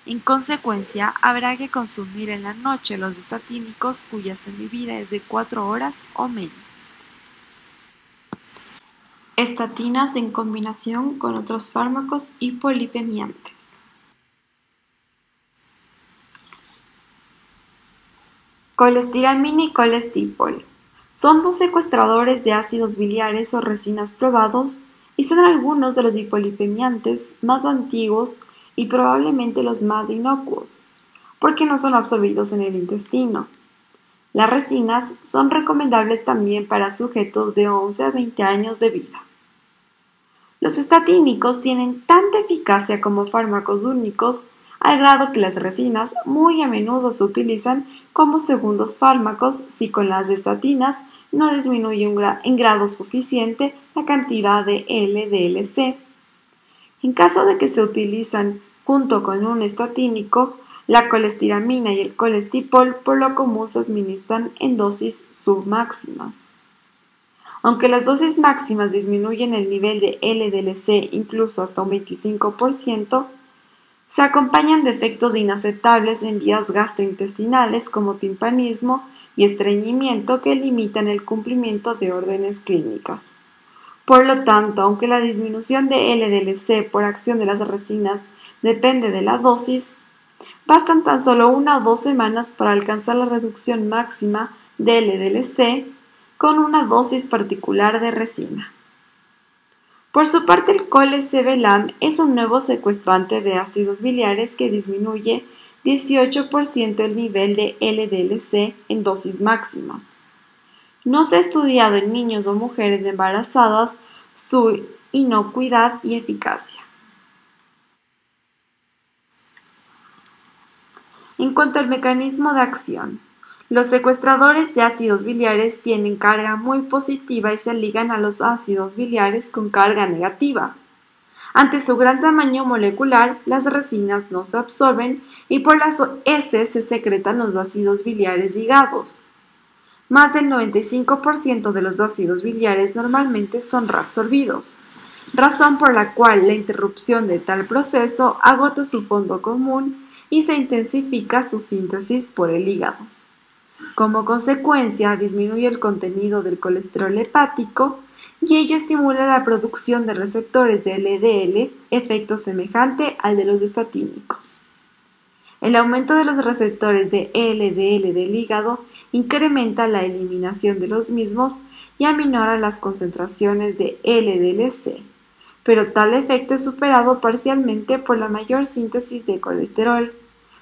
En consecuencia, habrá que consumir en la noche los estatínicos cuya semivida es de 4 horas o menos. Estatinas en combinación con otros fármacos hipolipemiantes. Colestiramina y colestipol. Son dos secuestradores de ácidos biliares o resinas probados y son algunos de los hipolipemiantes más antiguos y probablemente los más inocuos, porque no son absorbidos en el intestino. Las resinas son recomendables también para sujetos de 11 a 20 años de vida. Los estatínicos tienen tanta eficacia como fármacos únicos, al grado que las resinas muy a menudo se utilizan como segundos fármacos si con las estatinas no disminuye en grado suficiente la cantidad de LDL-C. En caso de que se utilizan junto con un estatínico, la colestiramina y el colestipol por lo común se administran en dosis submáximas. Aunque las dosis máximas disminuyen el nivel de LDL-C incluso hasta un 25%, se acompañan de efectos inaceptables en vías gastrointestinales como timpanismo y estreñimiento que limitan el cumplimiento de órdenes clínicas. Por lo tanto, aunque la disminución de LDL-C por acción de las resinas depende de la dosis, bastan tan solo 1 o 2 semanas para alcanzar la reducción máxima de LDL-C con una dosis particular de resina. Por su parte, el colesevelam es un nuevo secuestrante de ácidos biliares que disminuye 18% el nivel de LDL-C en dosis máximas. No se ha estudiado en niños o mujeres embarazadas su inocuidad y eficacia. En cuanto al mecanismo de acción, los secuestradores de ácidos biliares tienen carga muy positiva y se ligan a los ácidos biliares con carga negativa. Ante su gran tamaño molecular, las resinas no se absorben y por las heces se secretan los ácidos biliares ligados. Más del 95% de los ácidos biliares normalmente son reabsorbidos, razón por la cual la interrupción de tal proceso agota su fondo común y se intensifica su síntesis por el hígado. Como consecuencia, disminuye el contenido del colesterol hepático y ello estimula la producción de receptores de LDL, efecto semejante al de los estatínicos. El aumento de los receptores de LDL del hígado incrementa la eliminación de los mismos y aminora las concentraciones de LDL-C, pero tal efecto es superado parcialmente por la mayor síntesis de colesterol,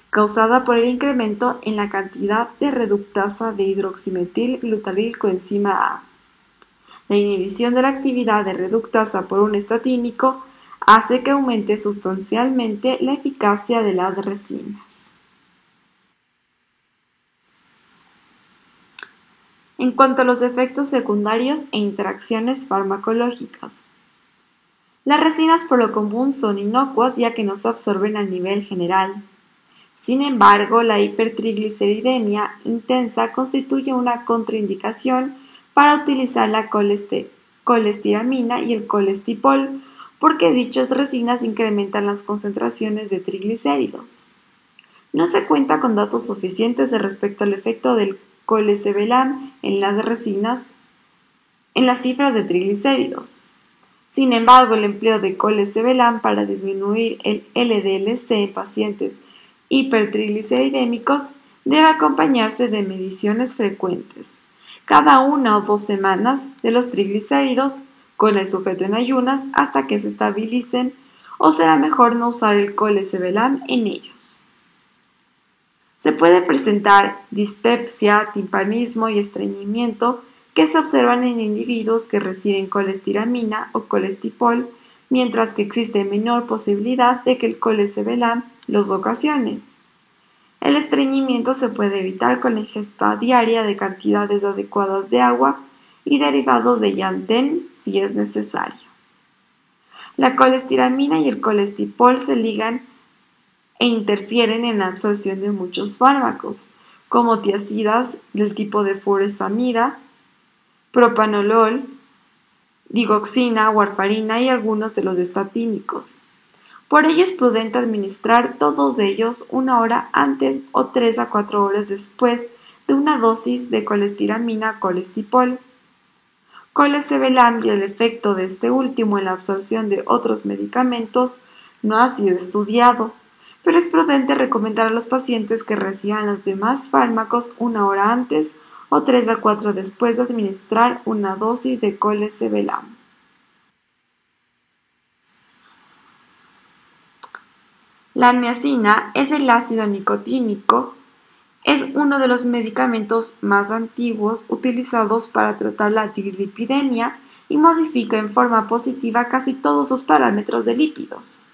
causada por el incremento en la cantidad de reductasa de hidroximetilglutaril-coenzima A. La inhibición de la actividad de reductasa por un estatínico hace que aumente sustancialmente la eficacia de las resinas. En cuanto a los efectos secundarios e interacciones farmacológicas, las resinas por lo común son inocuas ya que no se absorben a nivel general. Sin embargo, la hipertrigliceridemia intensa constituye una contraindicación para utilizar la colestiramina y el colestipol, porque dichas resinas incrementan las concentraciones de triglicéridos. No se cuenta con datos suficientes respecto al efecto del colesevelam en las resinas en las cifras de triglicéridos. Sin embargo, el empleo de colesevelam para disminuir el LDL-C en pacientes hipertrigliceridémicos debe acompañarse de mediciones frecuentes, cada 1 o 2 semanas, de los triglicéridos con el sujeto en ayunas hasta que se estabilicen, o será mejor no usar el colesevelam en ellos. Se puede presentar dispepsia, timpanismo y estreñimiento que se observan en individuos que reciben colestiramina o colestipol, mientras que existe menor posibilidad de que el colesevelam los ocasione. El estreñimiento se puede evitar con la ingesta diaria de cantidades adecuadas de agua y derivados de Yanten si es necesario. La colestiramina y el colestipol se ligan e interfieren en la absorción de muchos fármacos, como tiazidas del tipo de furosemida, propanolol, digoxina, warfarina y algunos de los estatínicos. Por ello es prudente administrar todos ellos 1 hora antes o 3 a 4 horas después de una dosis de colestiramina colestipol. Colesevelam y el efecto de este último en la absorción de otros medicamentos no ha sido estudiado, pero es prudente recomendar a los pacientes que reciban los demás fármacos 1 hora antes o 3 a 4 después de administrar una dosis de colesevelam. La niacina es el ácido nicotínico. Es uno de los medicamentos más antiguos utilizados para tratar la dislipidemia y modifica en forma positiva casi todos los parámetros de lípidos.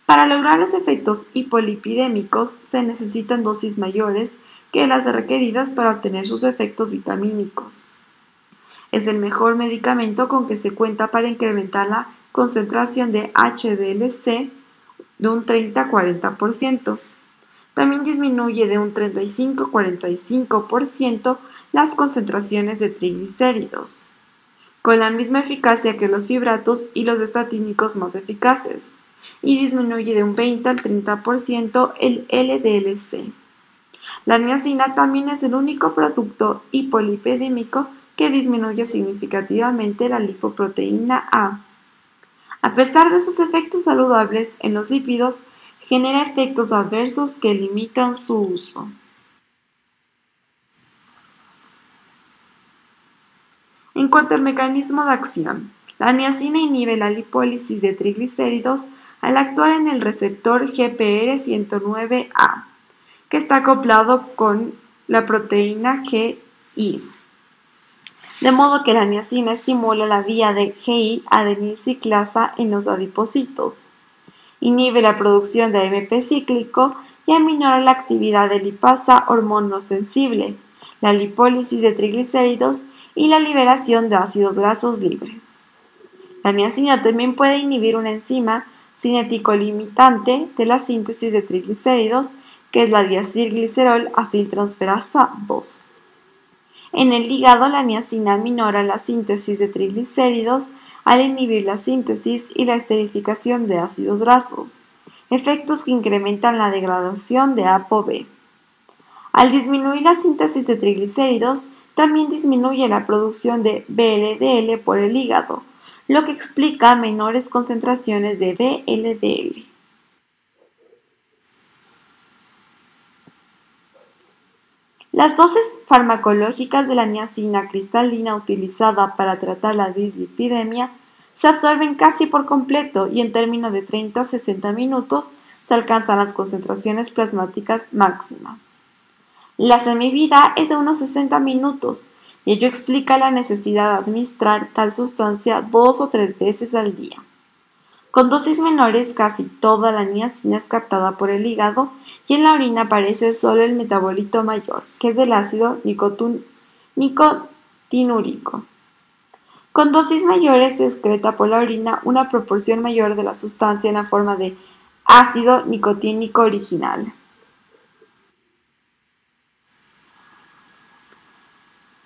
Para lograr los efectos hipolipidémicos se necesitan dosis mayores que las requeridas para obtener sus efectos vitamínicos. Es el mejor medicamento con que se cuenta para incrementar la concentración de HDLC de un 30-40%. También disminuye de un 35-45% las concentraciones de triglicéridos, con la misma eficacia que los fibratos y los estatínicos más eficaces, y disminuye de un 20 al 30% el LDL-C. La niacina también es el único producto hipolipidémico que disminuye significativamente la lipoproteína A. A pesar de sus efectos saludables en los lípidos, genera efectos adversos que limitan su uso. En cuanto al mecanismo de acción, la niacina inhibe la lipólisis de triglicéridos al actuar en el receptor GPR109A, que está acoplado con la proteína GI, de modo que la niacina estimula la vía de GI-adenilciclasa en los adipocitos. Inhibe la producción de AMP cíclico y aminora la actividad de lipasa hormonosensible, la lipólisis de triglicéridos y la liberación de ácidos grasos libres. La niacina también puede inhibir una enzima cinético-limitante de la síntesis de triglicéridos, que es la diacilglicerol aciltransferasa 2. En el hígado, la niacina aminora la síntesis de triglicéridos al inhibir la síntesis y la esterificación de ácidos grasos, efectos que incrementan la degradación de ApoB. Al disminuir la síntesis de triglicéridos, también disminuye la producción de VLDL por el hígado, lo que explica menores concentraciones de VLDL. Las dosis farmacológicas de la niacina cristalina utilizada para tratar la dislipidemia se absorben casi por completo y en términos de 30 a 60 minutos se alcanzan las concentraciones plasmáticas máximas. La semivida es de unos 60 minutos y ello explica la necesidad de administrar tal sustancia 2 o 3 veces al día. Con dosis menores, casi toda la niacina es captada por el hígado y en la orina aparece solo el metabolito mayor, que es del ácido nicotinúrico. Con dosis mayores se excreta por la orina una proporción mayor de la sustancia en la forma de ácido nicotínico original.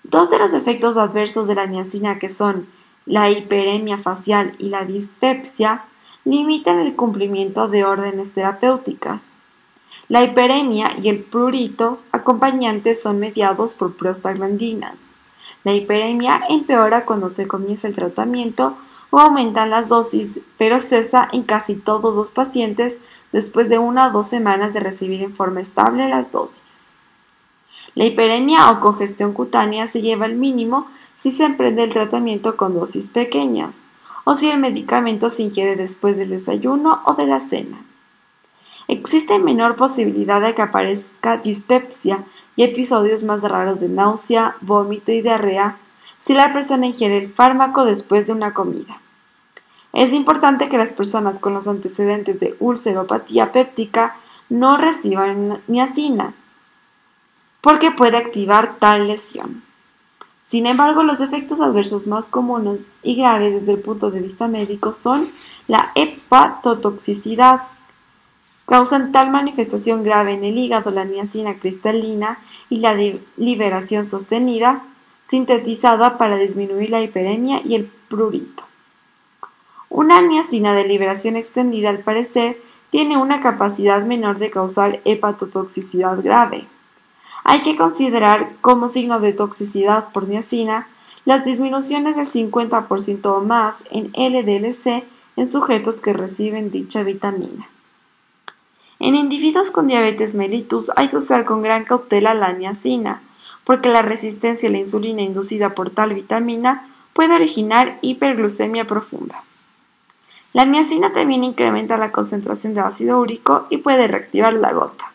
Dos de los efectos adversos de la niacina, que son la hiperemia facial y la dispepsia, limitan el cumplimiento de órdenes terapéuticas. La hiperemia y el prurito acompañantes son mediados por prostaglandinas. La hiperemia empeora cuando se comienza el tratamiento o aumentan las dosis, pero cesa en casi todos los pacientes después de 1 a 2 semanas de recibir en forma estable las dosis. La hiperemia o congestión cutánea se lleva al mínimo si se emprende el tratamiento con dosis pequeñas o si el medicamento se ingiere después del desayuno o de la cena. Existe menor posibilidad de que aparezca dispepsia y episodios más raros de náusea, vómito y diarrea si la persona ingiere el fármaco después de una comida. Es importante que las personas con los antecedentes de ulceropatía péptica no reciban niacina, porque puede activar tal lesión. Sin embargo, los efectos adversos más comunes y graves desde el punto de vista médico son la hepatotoxicidad. Causan tal manifestación grave en el hígado la niacina cristalina y la liberación sostenida, sintetizada para disminuir la hiperemia y el prurito. Una niacina de liberación extendida, al parecer, tiene una capacidad menor de causar hepatotoxicidad grave. Hay que considerar como signo de toxicidad por niacina las disminuciones del 50% o más en LDL-C en sujetos que reciben dicha vitamina. En individuos con diabetes mellitus hay que usar con gran cautela la niacina, porque la resistencia a la insulina inducida por tal vitamina puede originar hiperglucemia profunda. La niacina también incrementa la concentración de ácido úrico y puede reactivar la gota.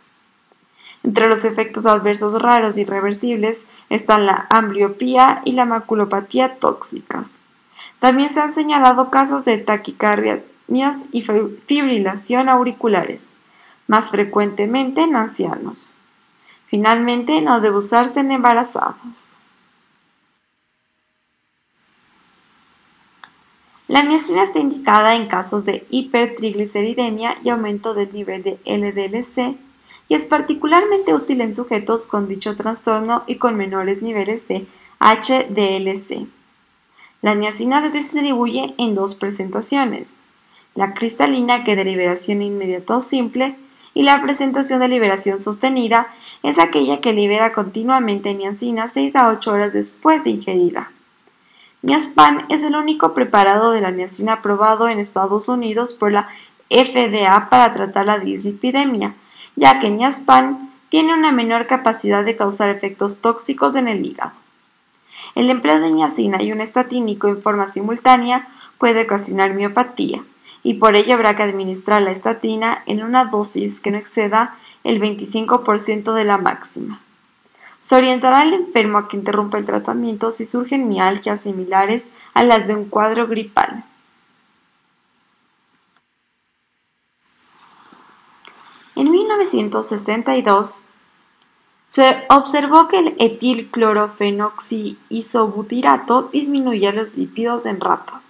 Entre los efectos adversos raros y reversibles están la ambliopía y la maculopatía tóxicas. También se han señalado casos de taquicardias y fibrilación auriculares, más frecuentemente en ancianos. Finalmente, no debe usarse en embarazadas. La niacina está indicada en casos de hipertrigliceridemia y aumento del nivel de LDL-C y es particularmente útil en sujetos con dicho trastorno y con menores niveles de HDL-C. La niacina se distribuye en dos presentaciones: la cristalina, que es de liberación inmediata o simple, y la presentación de liberación sostenida es aquella que libera continuamente niacina 6 a 8 horas después de ingerida. Niaspan es el único preparado de la niacina aprobado en Estados Unidos por la FDA para tratar la dislipidemia, ya que Niaspan tiene una menor capacidad de causar efectos tóxicos en el hígado. El empleo de niacina y un estatínico en forma simultánea puede ocasionar miopatía, y por ello habrá que administrar la estatina en una dosis que no exceda el 25% de la máxima. Se orientará al enfermo a que interrumpa el tratamiento si surgen mialgias similares a las de un cuadro gripal. En 1962 se observó que el etilclorofenoxiisobutirato disminuía los lípidos en ratas.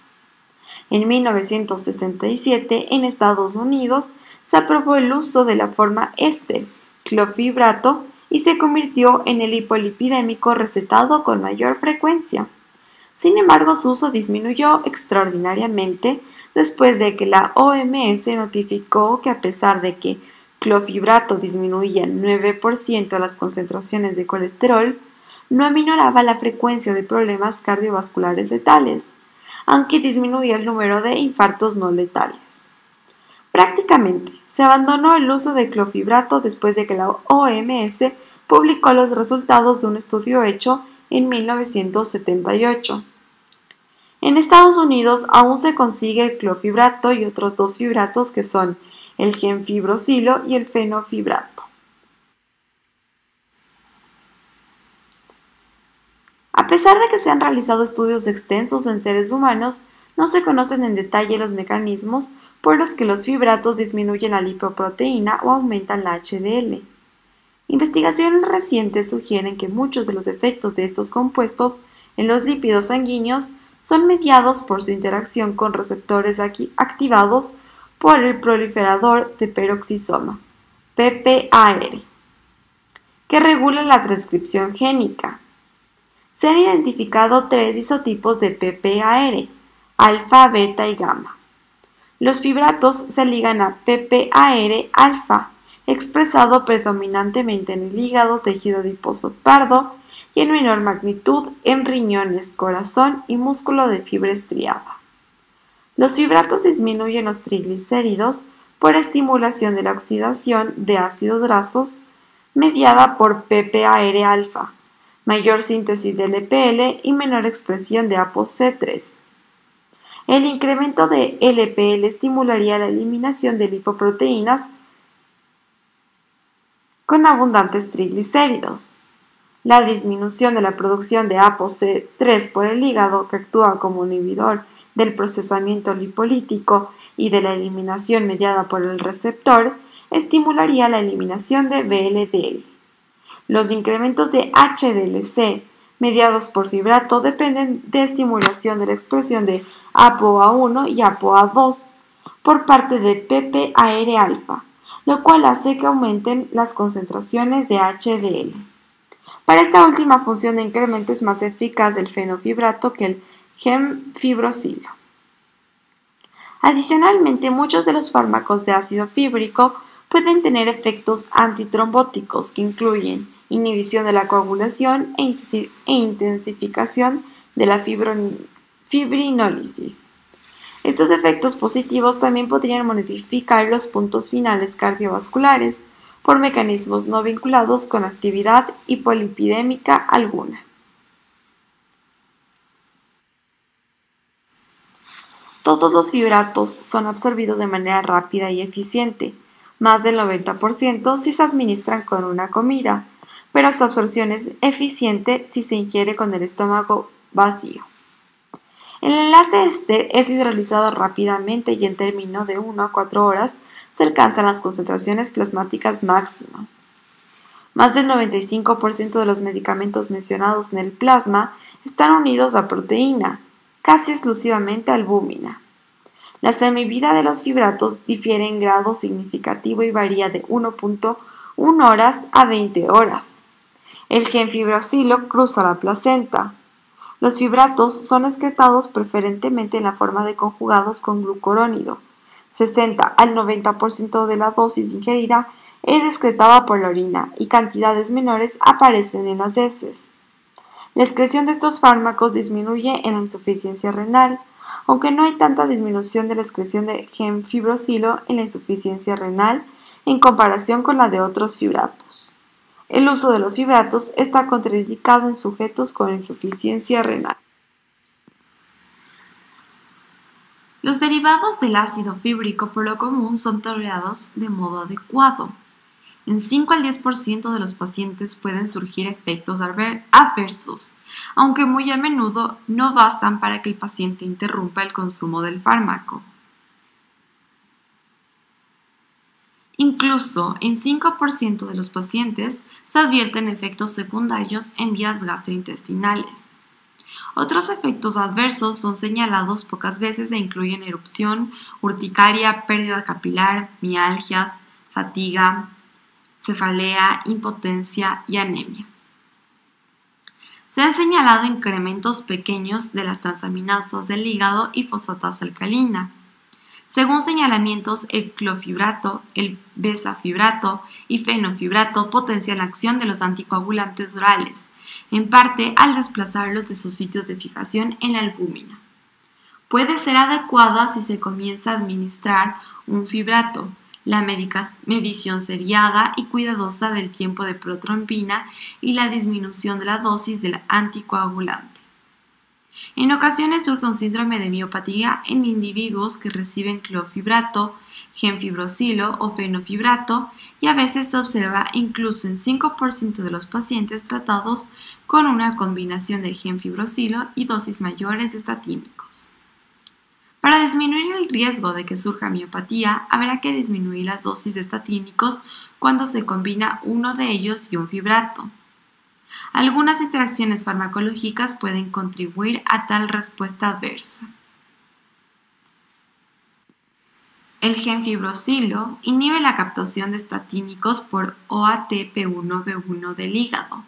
En 1967, en Estados Unidos, se aprobó el uso de la forma éster, clofibrato, y se convirtió en el hipolipidémico recetado con mayor frecuencia. Sin embargo, su uso disminuyó extraordinariamente después de que la OMS notificó que, a pesar de que clofibrato disminuía 9% las concentraciones de colesterol, no aminoraba la frecuencia de problemas cardiovasculares letales, aunque disminuía el número de infartos no letales. Prácticamente, se abandonó el uso de clofibrato después de que la OMS publicó los resultados de un estudio hecho en 1978. En Estados Unidos aún se consigue el clofibrato y otros dos fibratos que son el gemfibrosilo y el fenofibrato. A pesar de que se han realizado estudios extensos en seres humanos, no se conocen en detalle los mecanismos por los que los fibratos disminuyen la lipoproteína o aumentan la HDL. Investigaciones recientes sugieren que muchos de los efectos de estos compuestos en los lípidos sanguíneos son mediados por su interacción con receptores activados por el proliferador de peroxisoma, PPAR, que regula la transcripción génica. Se han identificado 3 isotipos de PPAR, alfa, beta y gamma. Los fibratos se ligan a PPAR alfa, expresado predominantemente en el hígado, tejido adiposo pardo, y en menor magnitud en riñones, corazón y músculo de fibra estriada. Los fibratos disminuyen los triglicéridos por estimulación de la oxidación de ácidos grasos mediada por PPAR alfa, mayor síntesis de LPL y menor expresión de ApoC3. El incremento de LPL estimularía la eliminación de lipoproteínas con abundantes triglicéridos. La disminución de la producción de ApoC3 por el hígado, que actúa como inhibidor del procesamiento lipolítico y de la eliminación mediada por el receptor, estimularía la eliminación de VLDL. Los incrementos de HDL-C mediados por fibrato dependen de estimulación de la expresión de ApoA1 y ApoA2 por parte de PPAR-alfa, lo cual hace que aumenten las concentraciones de HDL. Para esta última función de incremento es más eficaz el fenofibrato que el gemfibrosilo. Adicionalmente, muchos de los fármacos de ácido fíbrico pueden tener efectos antitrombóticos que incluyen inhibición de la coagulación e intensificación de la fibrinólisis. Estos efectos positivos también podrían modificar los puntos finales cardiovasculares por mecanismos no vinculados con actividad hipolipidémica alguna. Todos los fibratos son absorbidos de manera rápida y eficiente, más del 90% si se administran con una comida, pero su absorción es eficiente si se ingiere con el estómago vacío. El enlace este es hidrolizado rápidamente y en término de 1 a 4 horas se alcanzan las concentraciones plasmáticas máximas. Más del 95% de los medicamentos mencionados en el plasma están unidos a proteína, casi exclusivamente albúmina. La semivida de los fibratos difiere en grado significativo y varía de 1.1 horas a 20 horas. El gemfibrosilo cruza la placenta. Los fibratos son excretados preferentemente en la forma de conjugados con glucurónido. 60 al 90% de la dosis ingerida es excretada por la orina y cantidades menores aparecen en las heces. La excreción de estos fármacos disminuye en la insuficiencia renal, aunque no hay tanta disminución de la excreción de gemfibrosilo en la insuficiencia renal en comparación con la de otros fibratos. El uso de los fibratos está contraindicado en sujetos con insuficiencia renal. Los derivados del ácido fíbrico por lo común son tolerados de modo adecuado. En 5 al 10% de los pacientes pueden surgir efectos adversos, aunque muy a menudo no bastan para que el paciente interrumpa el consumo del fármaco. Incluso en 5% de los pacientes se advierten efectos secundarios en vías gastrointestinales. Otros efectos adversos son señalados pocas veces e incluyen erupción, urticaria, pérdida capilar, mialgias, fatiga, cefalea, impotencia y anemia. Se han señalado incrementos pequeños de las transaminasas del hígado y fosfatasa alcalina. Según señalamientos, el clofibrato, el bezafibrato y fenofibrato potencian la acción de los anticoagulantes orales, en parte al desplazarlos de sus sitios de fijación en la albúmina. Puede ser adecuada si se comienza a administrar un fibrato, la medición seriada y cuidadosa del tiempo de protrombina y la disminución de la dosis del anticoagulante. En ocasiones surge un síndrome de miopatía en individuos que reciben clofibrato, gemfibrosilo o fenofibrato y a veces se observa incluso en 5% de los pacientes tratados con una combinación de gemfibrosilo y dosis mayores de estatínicos. Para disminuir el riesgo de que surja miopatía, habrá que disminuir las dosis de estatínicos cuando se combina uno de ellos y un fibrato. Algunas interacciones farmacológicas pueden contribuir a tal respuesta adversa. El gemfibrosilo inhibe la captación de estatínicos por OATP1B1 del hígado.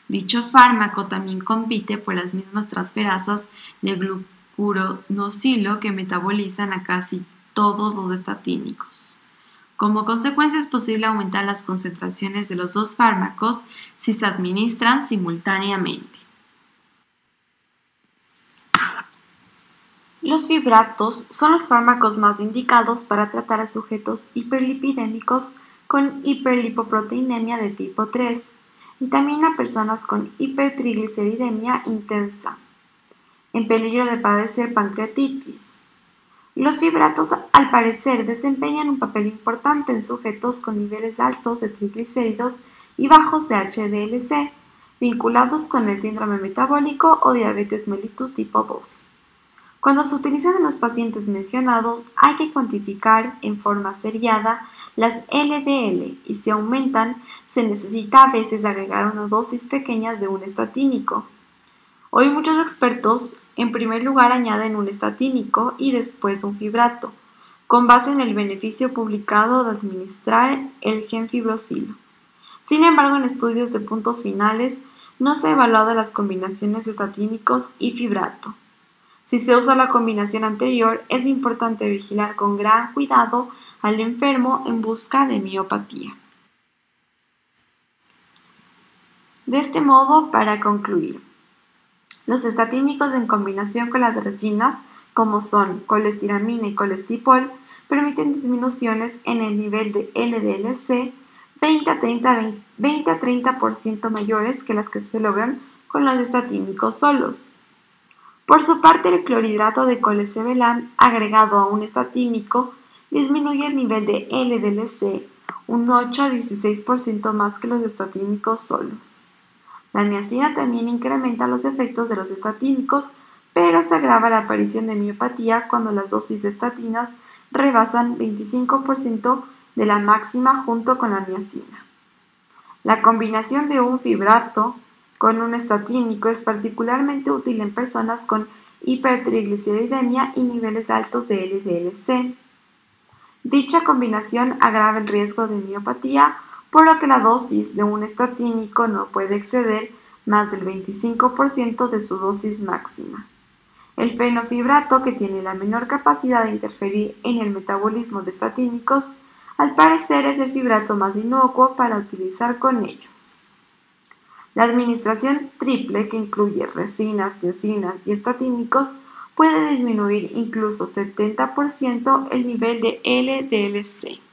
Dicho fármaco también compite por las mismas transferasas de glucuronosilo que metabolizan a casi todos los estatínicos. Como consecuencia es posible aumentar las concentraciones de los dos fármacos si se administran simultáneamente. Los fibratos son los fármacos más indicados para tratar a sujetos hiperlipidémicos con hiperlipoproteinemia de tipo 3 y también a personas con hipertrigliceridemia intensa, en peligro de padecer pancreatitis. Los fibratos, al parecer, desempeñan un papel importante en sujetos con niveles altos de triglicéridos y bajos de HDL-C, vinculados con el síndrome metabólico o diabetes mellitus tipo 2. Cuando se utilizan en los pacientes mencionados, hay que cuantificar en forma seriada las LDL y si aumentan, se necesita a veces agregar una dosis pequeña de un estatínico. Hoy muchos expertos en primer lugar añaden un estatínico y después un fibrato, con base en el beneficio publicado de administrar el gen fibrosilo. Sin embargo, en estudios de puntos finales no se ha evaluado las combinaciones de estatínicos y fibrato. Si se usa la combinación anterior, es importante vigilar con gran cuidado al enfermo en busca de miopatía. De este modo, para concluir, los estatínicos en combinación con las resinas, como son colestiramina y colestipol, permiten disminuciones en el nivel de LDL-C 20 a 30% mayores que las que se logran con los estatínicos solos. Por su parte, el clorhidrato de colestebelam agregado a un estatínico disminuye el nivel de LDL-C un 8 a 16% más que los estatínicos solos. La niacina también incrementa los efectos de los estatínicos, pero se agrava la aparición de miopatía cuando las dosis de estatinas rebasan 25% de la máxima junto con la niacina. La combinación de un fibrato con un estatínico es particularmente útil en personas con hipertrigliceridemia y niveles altos de LDL-C. Dicha combinación agrava el riesgo de miopatía, por lo que la dosis de un estatínico no puede exceder más del 25% de su dosis máxima. El fenofibrato, que tiene la menor capacidad de interferir en el metabolismo de estatínicos, al parecer es el fibrato más inocuo para utilizar con ellos. La administración triple, que incluye resinas, niacinas y estatínicos, puede disminuir incluso 70% el nivel de LDL-C.